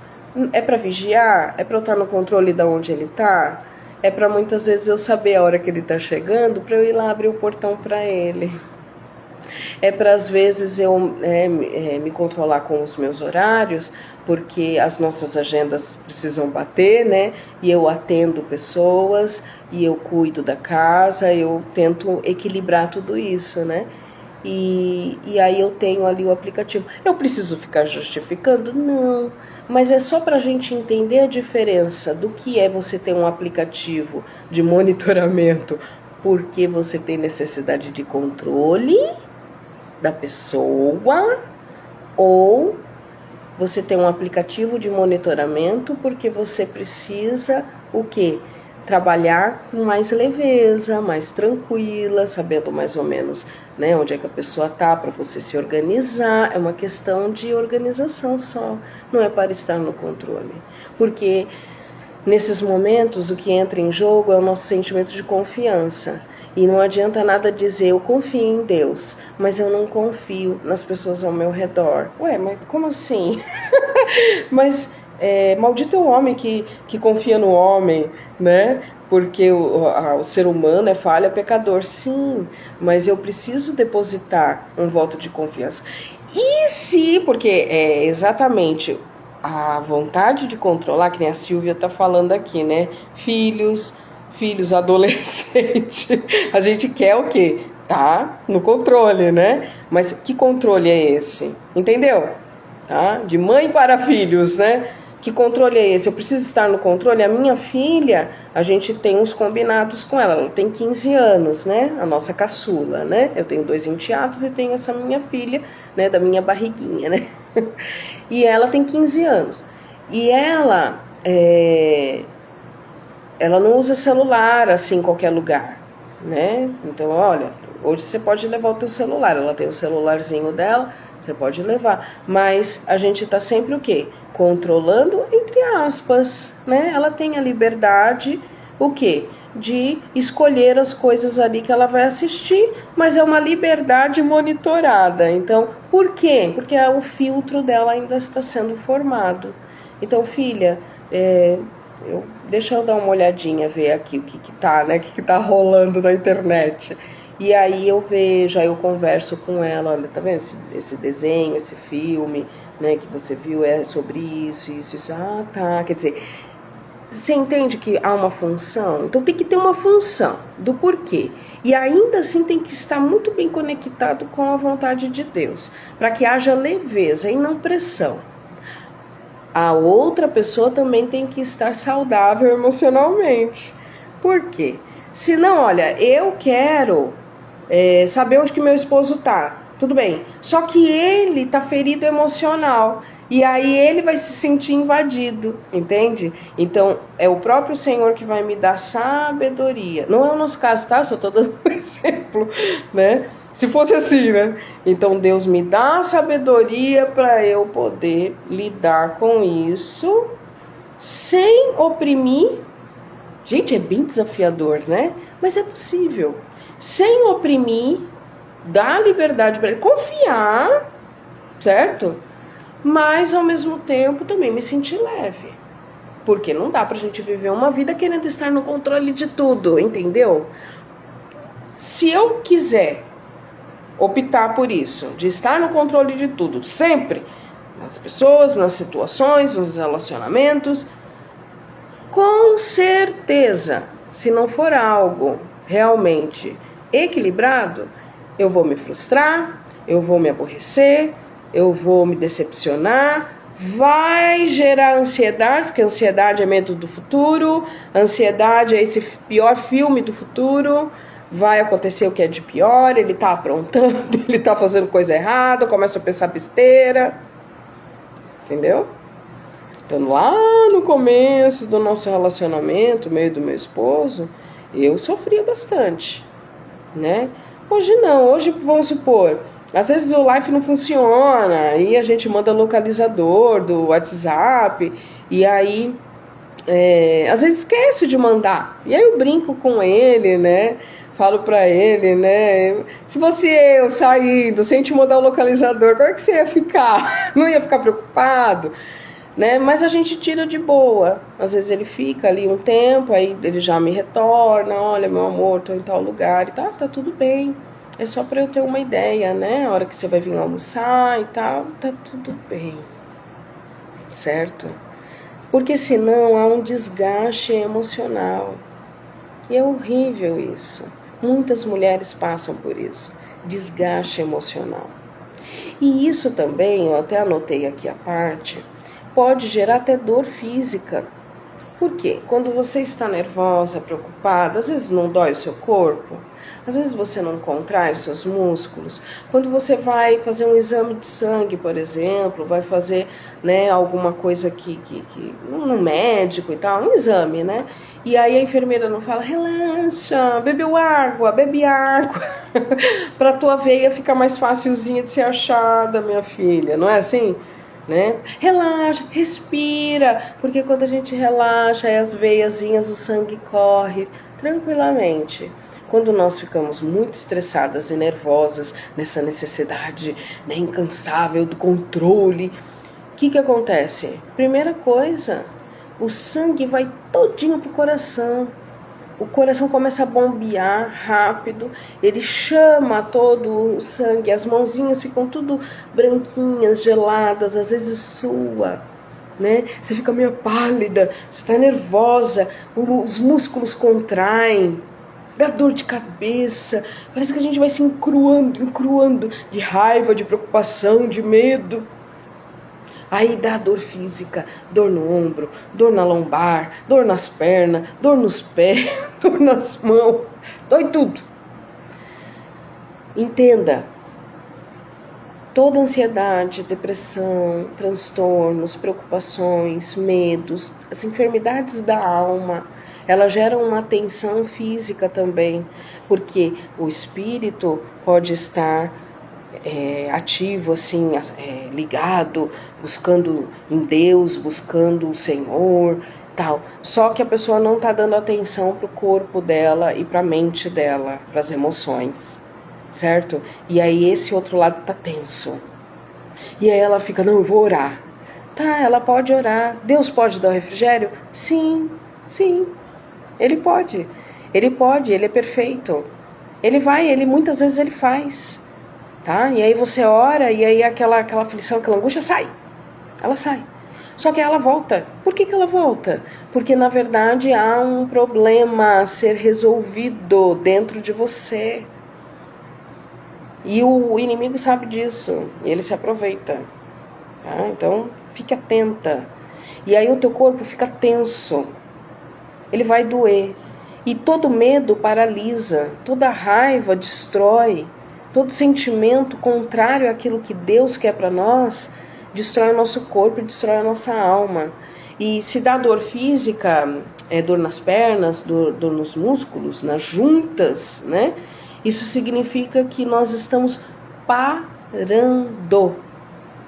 É para vigiar? É para eu estar no controle de onde ele está? É para muitas vezes eu saber a hora que ele está chegando, para eu ir lá abrir o portão para ele. É para às vezes eu me controlar com os meus horários, porque as nossas agendas precisam bater, né? E eu atendo pessoas, e eu cuido da casa, eu tento equilibrar tudo isso, né? E aí eu tenho ali o aplicativo. Eu preciso ficar justificando? Não, mas é só para a gente entender a diferença do que é você ter um aplicativo de monitoramento, porque você tem necessidade de controle da pessoa, ou você tem um aplicativo de monitoramento porque você precisa o quê? Trabalhar com mais leveza, mais tranquila, sabendo mais ou menos, né, onde é que a pessoa está para você se organizar. É uma questão de organização só, não é para estar no controle. Porque nesses momentos o que entra em jogo é o nosso sentimento de confiança. E não adianta nada dizer, eu confio em Deus, mas eu não confio nas pessoas ao meu redor. Ué, mas como assim? Mas maldito é o homem que confia no homem, né? Porque o ser humano é falha, pecador. Sim, mas eu preciso depositar um voto de confiança. E se, porque é exatamente a vontade de controlar, que nem a Silvia está falando aqui, né? Filhos adolescentes, a gente quer o quê? Tá no controle, né? Mas que controle é esse? Entendeu? Tá? De mãe para filhos, né? Que controle é esse? Eu preciso estar no controle? A minha filha, a gente tem uns combinados com ela tem 15 anos, né? A nossa caçula, né? Eu tenho 2 enteados e tenho essa minha filha, né? Da minha barriguinha, né? E ela tem 15 anos. E ela não usa celular assim em qualquer lugar, né? Então, olha, hoje você pode levar o teu celular, ela tem o celularzinho dela, você pode levar, mas a gente tá sempre o quê? Controlando, entre aspas, né? Ela tem a liberdade, o quê? De escolher as coisas ali que ela vai assistir, mas é uma liberdade monitorada. Então, por quê? Porque o filtro dela ainda está sendo formado. Então, filha, deixa eu dar uma olhadinha, ver aqui o que tá, né? O que tá rolando na internet. E aí eu vejo, aí eu converso com ela, olha, tá vendo esse desenho, esse filme, né, que você viu é sobre isso. Ah, tá, quer dizer, você entende que há uma função? Então tem que ter uma função do porquê. E ainda assim tem que estar muito bem conectado com a vontade de Deus, para que haja leveza e não pressão. A outra pessoa também tem que estar saudável emocionalmente. Por quê? Senão, olha, eu quero saber onde que meu esposo tá. Tudo bem. Só que ele tá ferido emocional. E aí ele vai se sentir invadido, entende? Então, é o próprio Senhor que vai me dar sabedoria. Não é o nosso caso, tá? Só tô dando um exemplo, né? Se fosse assim, né? Então, Deus me dá sabedoria para eu poder lidar com isso sem oprimir. Gente, é bem desafiador, né? Mas é possível. Sem oprimir, dar liberdade para ele confiar, certo? Mas, ao mesmo tempo, também me sentir leve. Porque não dá pra gente viver uma vida querendo estar no controle de tudo, entendeu? Se eu quiser optar por isso, de estar no controle de tudo, sempre, nas pessoas, nas situações, nos relacionamentos, com certeza, se não for algo realmente equilibrado, eu vou me frustrar, eu vou me aborrecer, eu vou me decepcionar, vai gerar ansiedade, porque ansiedade é medo do futuro, ansiedade é esse pior filme do futuro, vai acontecer o que é de pior, ele tá aprontando, ele tá fazendo coisa errada, começa a pensar besteira, entendeu? Então lá no começo do nosso relacionamento, meio do meu esposo, eu sofria bastante, né? Hoje não, hoje vamos supor, às vezes o live não funciona, aí a gente manda localizador do WhatsApp, e aí às vezes esquece de mandar, e aí eu brinco com ele, né? Falo pra ele, né? Se fosse eu saindo sem te mandar o localizador, como é que você ia ficar? Não ia ficar preocupado? Né? Mas a gente tira de boa. Às vezes ele fica ali um tempo, aí ele já me retorna, olha, meu amor, tô em tal lugar e tá tudo bem, É só para eu ter uma ideia, né? A hora que você vai vir almoçar e tal, tá tudo bem, certo? Porque senão há um desgaste emocional. E é horrível isso. Muitas mulheres passam por isso, desgaste emocional. E isso também, eu até anotei aqui a parte, pode gerar até dor física. Por quê? Quando você está nervosa, preocupada, às vezes não dói o seu corpo, às vezes você não contrai os seus músculos. Quando você vai fazer um exame de sangue, por exemplo, vai fazer, né, alguma coisa que no médico e tal, um exame, né? E aí a enfermeira não fala, relaxa, bebe água, para a tua veia ficar mais facilzinha de ser achada, minha filha, não é assim? Né? Relaxa, respira, porque quando a gente relaxa, as veiazinhas, o sangue corre tranquilamente. Quando nós ficamos muito estressadas e nervosas, nessa necessidade, né, incansável do controle, o que acontece? Primeira coisa, o sangue vai todinho pro coração. O coração começa a bombear rápido, ele chama todo o sangue, as mãozinhas ficam tudo branquinhas, geladas, às vezes sua, né? Você fica meio pálida, você está nervosa, os músculos contraem, dá dor de cabeça, parece que a gente vai se encruando de raiva, de preocupação, de medo. Aí dá dor física, dor no ombro, dor na lombar, dor nas pernas, dor nos pés, dor nas mãos, dói tudo. Entenda, toda ansiedade, depressão, transtornos, preocupações, medos, as enfermidades da alma, elas geram uma tensão física também, porque o espírito pode estar ativo, assim, ligado, buscando em Deus, buscando o Senhor, tal. Só que a pessoa não está dando atenção para o corpo dela e para a mente dela, para as emoções, certo? E aí esse outro lado está tenso. E aí ela fica, não, eu vou orar. Tá, ela pode orar. Deus pode dar o refrigério? Sim, sim. Ele pode, ele é perfeito. Ele muitas vezes ele faz. Tá? E aí você ora e aí aquela aflição, aquela angústia sai. Ela sai. Só que ela volta. Por que ela volta? Porque na verdade há um problema a ser resolvido dentro de você. E o inimigo sabe disso. E ele se aproveita. Tá? Então fique atenta. E aí o teu corpo fica tenso. Ele vai doer. E todo medo paralisa. Toda raiva destrói. Todo sentimento contrário àquilo que Deus quer para nós, destrói o nosso corpo e destrói a nossa alma. E se dá dor física, dor nas pernas, dor nos músculos, nas juntas, né? Isso significa que nós estamos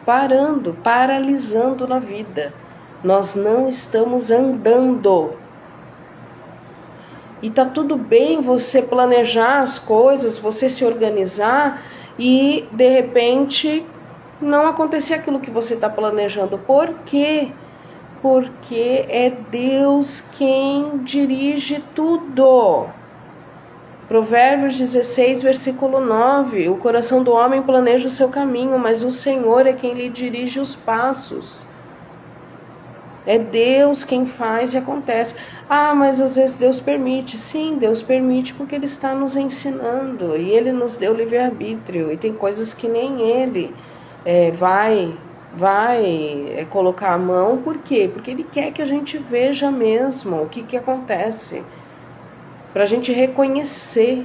paralisando na vida. Nós não estamos andando. E tá tudo bem você planejar as coisas, você se organizar e de repente não acontecer aquilo que você está planejando. Por quê? Porque é Deus quem dirige tudo. Provérbios 16, versículo 9. O coração do homem planeja o seu caminho, mas o Senhor é quem lhe dirige os passos. É Deus quem faz e acontece. Ah, mas às vezes Deus permite. Sim, Deus permite porque Ele está nos ensinando. E Ele nos deu livre-arbítrio. E tem coisas que nem Ele vai colocar a mão. Por quê? Porque Ele quer que a gente veja mesmo o que acontece. Para a gente reconhecer.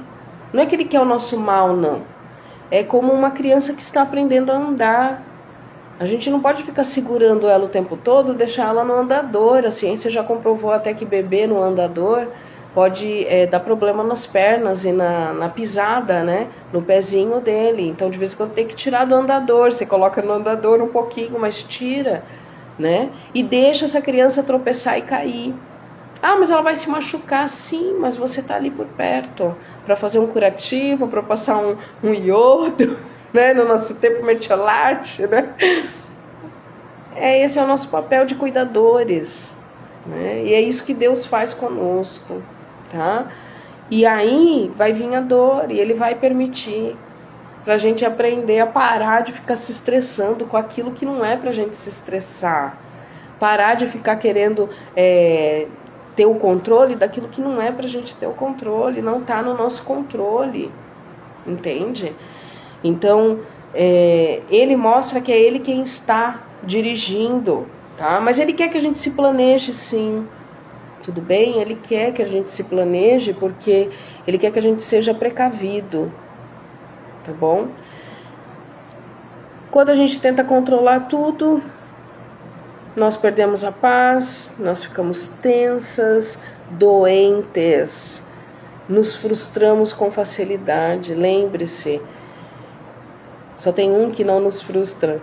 Não é que Ele quer o nosso mal, não. É como uma criança que está aprendendo a andar. A gente não pode ficar segurando ela o tempo todo, deixar ela no andador. A ciência já comprovou até que bebê no andador pode dar problema nas pernas e na pisada, né? No pezinho dele. Então, de vez em quando tem que tirar do andador. Você coloca no andador um pouquinho, mas tira, né? E deixa essa criança tropeçar e cair. Ah, mas ela vai se machucar. Sim, mas você tá ali por perto para fazer um curativo, para passar um iodo, né? No nosso tempo, metiolate, né? Esse é o nosso papel de cuidadores, né? E é isso que Deus faz conosco, tá? E aí vai vir a dor e ele vai permitir pra gente aprender a parar de ficar se estressando com aquilo que não é pra gente se estressar. Parar de ficar querendo ter o controle daquilo que não é pra gente ter o controle, não tá no nosso controle, entende? Então, ele mostra que é ele quem está dirigindo, tá? Mas ele quer que a gente se planeje, sim. Tudo bem? Ele quer que a gente se planeje porque ele quer que a gente seja precavido, tá bom? Quando a gente tenta controlar tudo, nós perdemos a paz, nós ficamos tensas, doentes, nos frustramos com facilidade. Lembre-se, só tem um que não nos frustra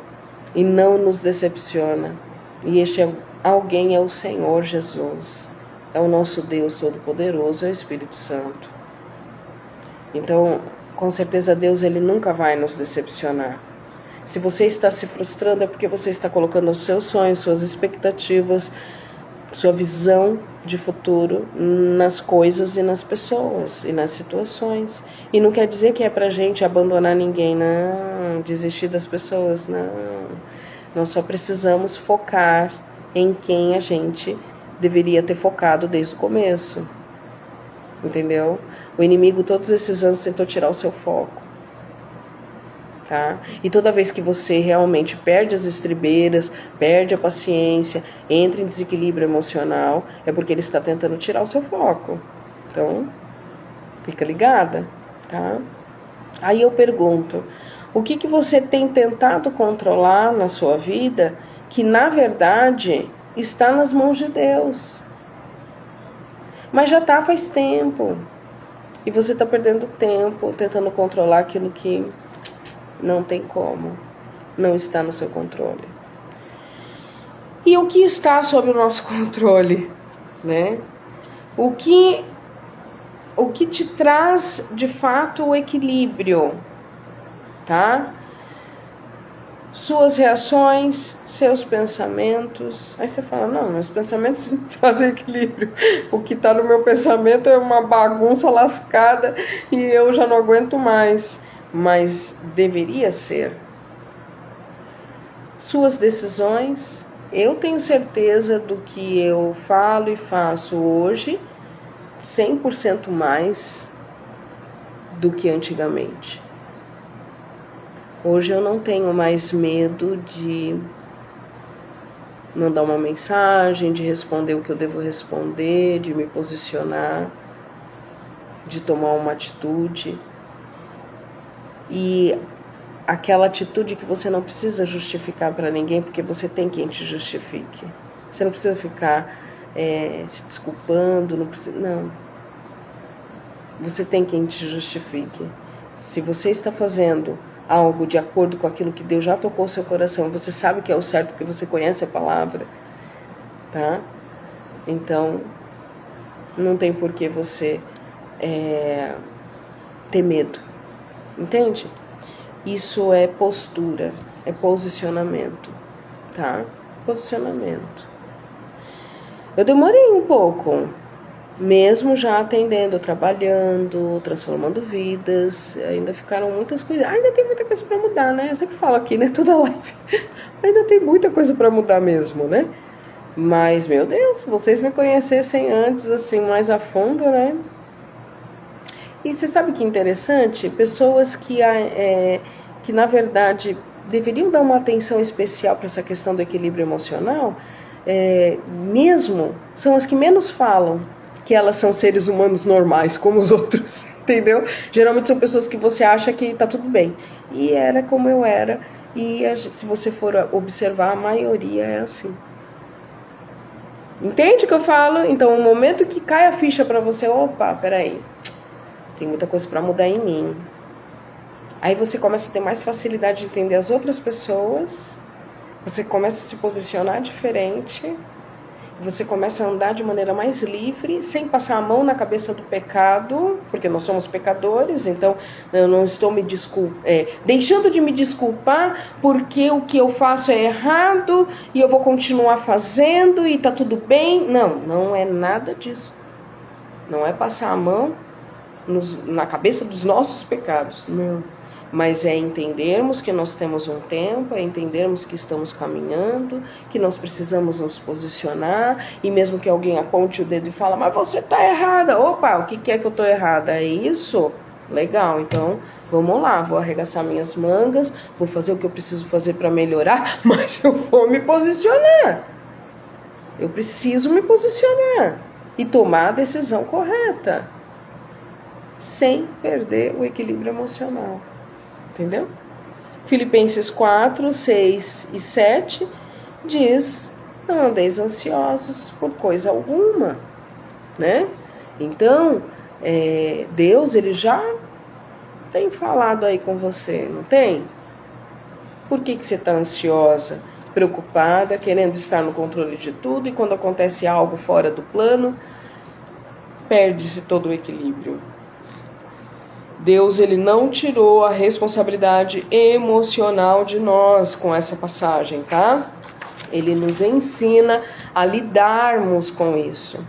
e não nos decepciona. E este alguém é o Senhor Jesus. É o nosso Deus Todo-Poderoso, é o Espírito Santo. Então, com certeza Deus ele nunca vai nos decepcionar. Se você está se frustrando é porque você está colocando os seus sonhos, suas expectativas, sua visão de futuro nas coisas e nas pessoas e nas situações. E não quer dizer que é pra gente abandonar ninguém, não, desistir das pessoas, não. Nós só precisamos focar em quem a gente deveria ter focado desde o começo. Entendeu? O inimigo todos esses anos tentou tirar o seu foco. Tá? E toda vez que você realmente perde as estribeiras, perde a paciência, entra em desequilíbrio emocional, é porque ele está tentando tirar o seu foco. Então, fica ligada, tá? Aí eu pergunto, o que você tem tentado controlar na sua vida que, na verdade, está nas mãos de Deus? Mas já está faz tempo. E você está perdendo tempo tentando controlar aquilo que não tem como, não está no seu controle. E o que está sob o nosso controle, né? O que te traz de fato o equilíbrio, tá? Suas reações, seus pensamentos. Aí você fala, não, meus pensamentos não trazem equilíbrio. O que está no meu pensamento é uma bagunça lascada e eu já não aguento mais. Mas deveria ser. Suas decisões, eu tenho certeza do que eu falo e faço hoje, 100% mais do que antigamente. Hoje eu não tenho mais medo de mandar uma mensagem, de responder o que eu devo responder, de me posicionar, de tomar uma atitude. E aquela atitude que você não precisa justificar para ninguém, porque você tem quem te justifique. Você não precisa ficar se desculpando, não. Você tem quem te justifique. Se você está fazendo algo de acordo com aquilo que Deus já tocou o seu coração, você sabe que é o certo porque você conhece a palavra, tá? Então, não tem por que você ter medo. Entende? Isso é postura, é posicionamento, tá? Posicionamento. Eu demorei um pouco, mesmo já atendendo, trabalhando, transformando vidas, ainda ficaram muitas coisas, ainda tem muita coisa para mudar, né? Eu sempre falo aqui, né? Toda live, ainda tem muita coisa para mudar mesmo, né? Mas, meu Deus, se vocês me conhecessem antes, assim, mais a fundo, né? E você sabe que interessante? Pessoas que na verdade deveriam dar uma atenção especial para essa questão do equilíbrio emocional, mesmo são as que menos falam que elas são seres humanos normais como os outros, entendeu? Geralmente são pessoas que você acha que tá tudo bem. E era como eu era. E se você for observar, a maioria é assim. Entende o que eu falo? Então, o momento que cai a ficha para você, opa, peraí. Tem muita coisa para mudar em mim. Aí você começa a ter mais facilidade de entender as outras pessoas. Você começa a se posicionar diferente. Você começa a andar de maneira mais livre, sem passar a mão na cabeça do pecado, porque nós somos pecadores. Então, eu não estou deixando de me desculpar porque o que eu faço é errado e eu vou continuar fazendo e tá tudo bem. Não, não é nada disso. Não é passar a mão na cabeça dos nossos pecados. Não. Mas é entendermos que nós temos um tempo, é entendermos que estamos caminhando, que nós precisamos nos posicionar, e mesmo que alguém aponte o dedo e fala, mas você está errada. Opa, o que é que eu estou errada? É isso? Legal, então vamos lá, vou arregaçar minhas mangas, vou fazer o que eu preciso fazer para melhorar, mas eu vou me posicionar. Eu preciso me posicionar e tomar a decisão correta, sem perder o equilíbrio emocional. Entendeu? Filipenses 4, 6 e 7 diz, não andeis ansiosos por coisa alguma, né? Então, Deus, ele já tem falado aí com você, não tem? Por que você está ansiosa, preocupada, querendo estar no controle de tudo, e quando acontece algo fora do plano, perde-se todo o equilíbrio? Deus, ele não tirou a responsabilidade emocional de nós com essa passagem, tá? Ele nos ensina a lidarmos com isso.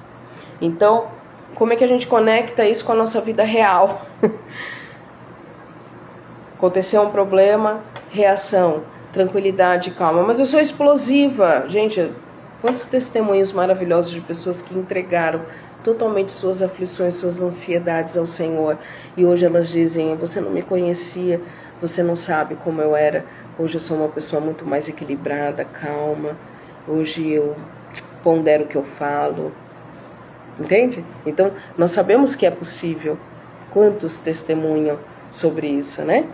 Então, como é que a gente conecta isso com a nossa vida real? Aconteceu um problema, reação, tranquilidade, calma. Mas eu sou explosiva. Gente, quantos testemunhos maravilhosos de pessoas que entregaram totalmente suas aflições, suas ansiedades ao Senhor. E hoje elas dizem, você não me conhecia, você não sabe como eu era. Hoje eu sou uma pessoa muito mais equilibrada, calma. Hoje eu pondero o que eu falo. Entende? Então, nós sabemos que é possível. Quantos testemunham sobre isso, né?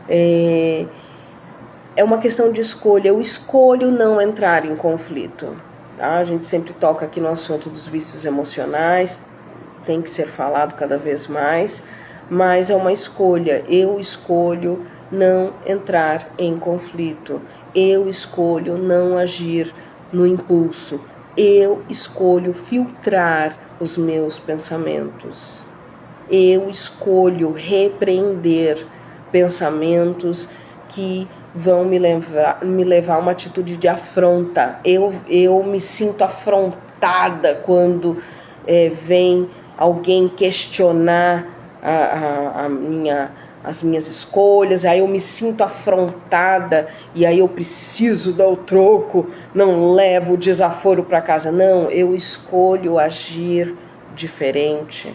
É uma questão de escolha. Eu escolho não entrar em conflito. Tá? A gente sempre toca aqui no assunto dos vícios emocionais, tem que ser falado cada vez mais, mas é uma escolha. Eu escolho não entrar em conflito, eu escolho não agir no impulso, eu escolho filtrar os meus pensamentos, eu escolho repreender pensamentos que vão me levar a uma atitude de afronta. Eu me sinto afrontada quando vem alguém questionar as minhas escolhas, aí eu me sinto afrontada e aí eu preciso dar o troco, não levo o desaforo para casa. Não, eu escolho agir diferente.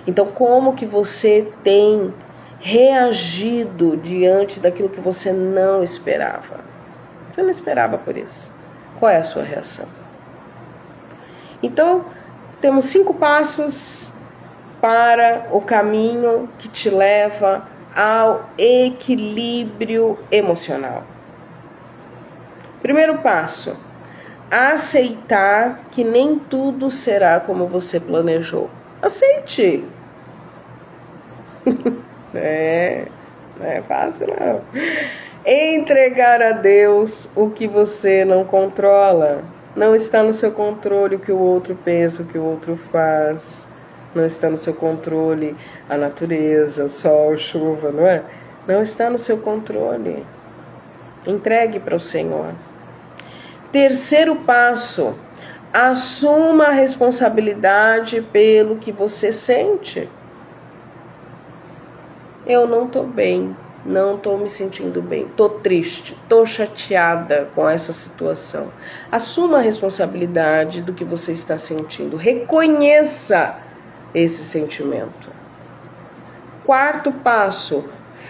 Então, como que você tem reagido diante daquilo que você não esperava? Você não esperava por isso. Qual é a sua reação? Então, temos 5 passos para o caminho que te leva ao equilíbrio emocional. Primeiro passo, aceitar que nem tudo será como você planejou. Aceite. Não é fácil não. Entregar a Deus o que você não controla. Não está no seu controle o que o outro pensa, o que o outro faz. Não está no seu controle a natureza, o sol, a chuva, não é? Não está no seu controle. Entregue para o Senhor. Terceiro passo, assuma a responsabilidade pelo que você sente. Eu não estou bem, não estou me sentindo bem, estou triste, estou chateada com essa situação. Assuma a responsabilidade do que você está sentindo, reconheça esse sentimento. Quarto passo,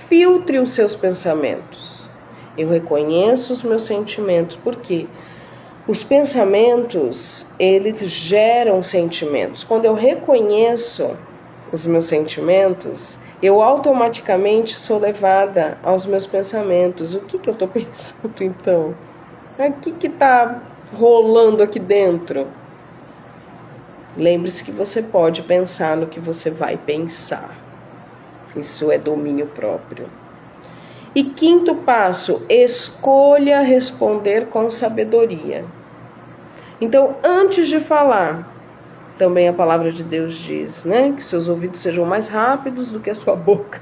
filtre os seus pensamentos. Eu reconheço os meus sentimentos, por quê? Os pensamentos, eles geram sentimentos. Quando eu reconheço os meus sentimentos, eu automaticamente sou levada aos meus pensamentos. O que eu estou pensando então? O que está rolando aqui dentro? Lembre-se que você pode pensar no que você vai pensar. Isso é domínio próprio. E quinto passo, escolha responder com sabedoria. Então, antes de falar, também a palavra de Deus diz, né, que seus ouvidos sejam mais rápidos do que a sua boca.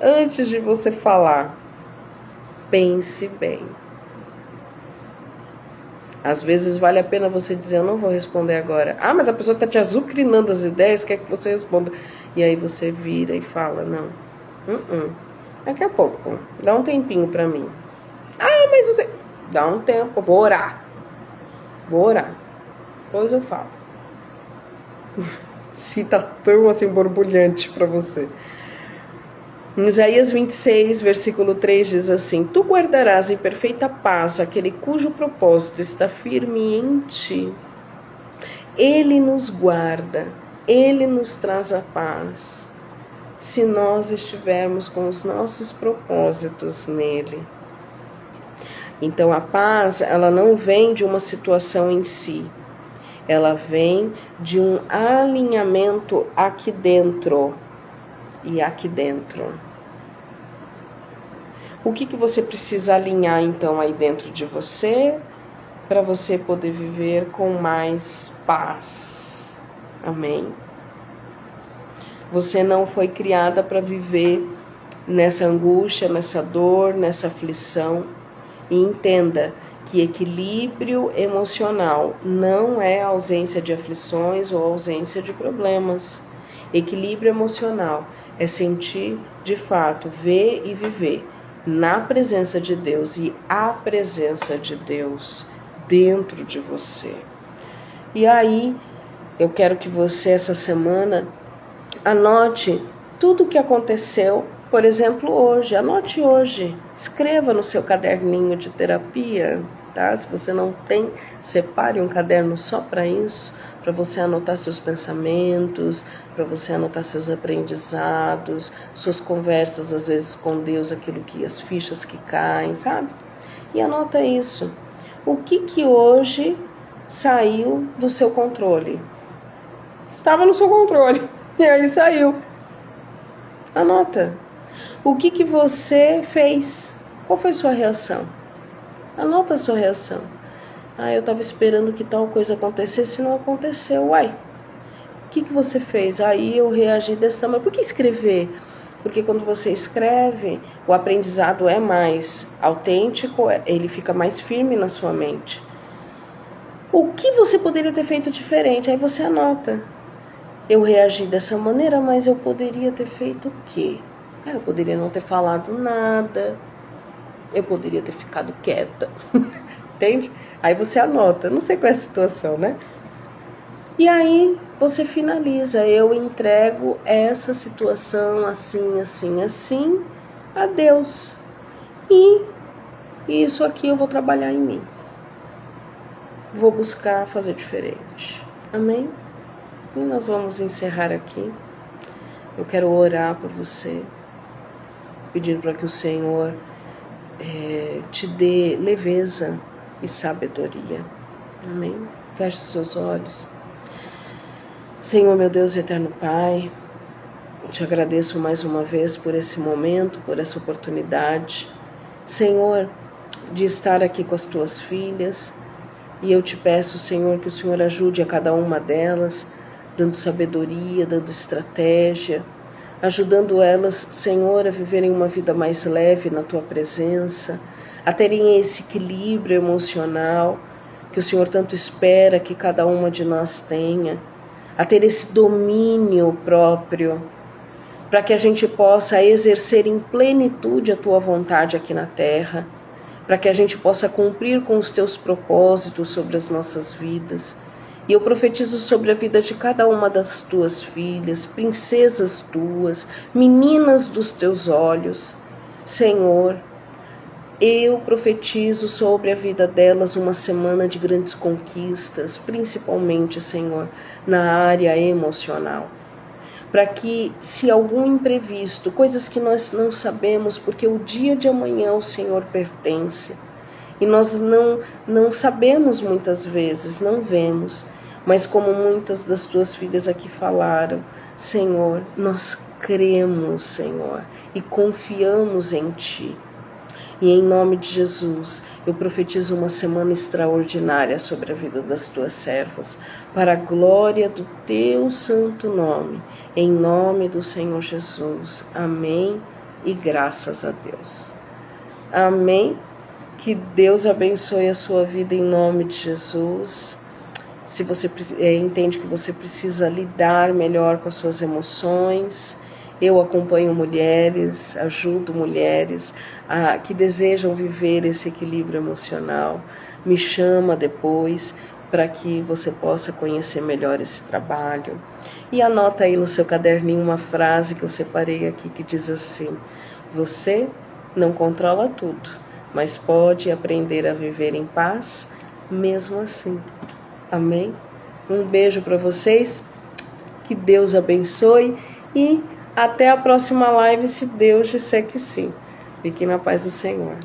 Antes de você falar, pense bem. Às vezes vale a pena você dizer, eu não vou responder agora. Ah, mas a pessoa está te azucrinando as ideias, quer que você responda. E aí você vira e fala, não. Daqui a pouco, dá um tempinho para mim. Ah, mas você... Dá um tempo, vou orar. Depois eu falo. Se tá tão assim borbulhante para você. Em Isaías 26, versículo 3 diz assim: Tu guardarás em perfeita paz aquele cujo propósito está firme em ti. Ele nos guarda, ele nos traz a paz, se nós estivermos com os nossos propósitos nele. Então a paz, ela não vem de uma situação em si, ela vem de um alinhamento aqui dentro e aqui dentro. O que você precisa alinhar então aí dentro de você para você poder viver com mais paz? Amém? Você não foi criada para viver nessa angústia, nessa dor, nessa aflição. E entenda que equilíbrio emocional não é ausência de aflições ou ausência de problemas. Equilíbrio emocional é sentir de fato, ver e viver na presença de Deus e a presença de Deus dentro de você. E aí, eu quero que você essa semana anote tudo o que aconteceu, por exemplo, hoje. Anote hoje, escreva no seu caderninho de terapia, tá? Se você não tem, separe um caderno só para isso, para você anotar seus pensamentos, para você anotar seus aprendizados, suas conversas às vezes com Deus, aquilo que as fichas que caem, sabe? E anota isso. O que hoje saiu do seu controle? Estava no seu controle e aí saiu. Anota. O que você fez? Qual foi sua reação? Anota a sua reação. Ah, eu estava esperando que tal coisa acontecesse e não aconteceu. Uai, o que você fez? Aí eu reagi dessa maneira. Por que escrever? Porque quando você escreve, o aprendizado é mais autêntico, ele fica mais firme na sua mente. O que você poderia ter feito diferente? Aí você anota. Eu reagi dessa maneira, mas eu poderia ter feito o quê? Eu poderia não ter falado nada. Eu poderia ter ficado quieta. Entende? Aí você anota. Não sei qual é a situação, né? E aí você finaliza. Eu entrego essa situação assim, assim, assim a Deus. E isso aqui eu vou trabalhar em mim. Vou buscar fazer diferente. Amém? E nós vamos encerrar aqui. Eu quero orar por você, pedindo para que o Senhor te dê leveza e sabedoria. Amém? Feche os seus olhos. Senhor, meu Deus e eterno Pai, eu te agradeço mais uma vez por esse momento, por essa oportunidade, Senhor, de estar aqui com as tuas filhas. E eu te peço, Senhor, que o Senhor ajude a cada uma delas, dando sabedoria, dando estratégia, ajudando elas, Senhor, a viverem uma vida mais leve na tua presença, a terem esse equilíbrio emocional que o Senhor tanto espera que cada uma de nós tenha, a ter esse domínio próprio, para que a gente possa exercer em plenitude a tua vontade aqui na terra, para que a gente possa cumprir com os teus propósitos sobre as nossas vidas. E eu profetizo sobre a vida de cada uma das tuas filhas, princesas tuas, meninas dos teus olhos. Senhor, eu profetizo sobre a vida delas uma semana de grandes conquistas, principalmente, Senhor, na área emocional. Para que, se algum imprevisto, coisas que nós não sabemos, porque o dia de amanhã o Senhor pertence, e nós não sabemos muitas vezes, não vemos, mas como muitas das tuas filhas aqui falaram, Senhor, nós cremos, Senhor, e confiamos em Ti. E em nome de Jesus, eu profetizo uma semana extraordinária sobre a vida das tuas servas, para a glória do teu santo nome, em nome do Senhor Jesus. Amém e graças a Deus. Amém Que Deus abençoe a sua vida em nome de Jesus. Se você entende que você precisa lidar melhor com as suas emoções, eu acompanho mulheres, ajudo mulheres que desejam viver esse equilíbrio emocional. Me chama depois para que você possa conhecer melhor esse trabalho. E anota aí no seu caderninho uma frase que eu separei aqui que diz assim: você não controla tudo, mas pode aprender a viver em paz mesmo assim. Amém? Um beijo para vocês, que Deus abençoe e até a próxima live, se Deus disser que sim. Fiquem na paz do Senhor.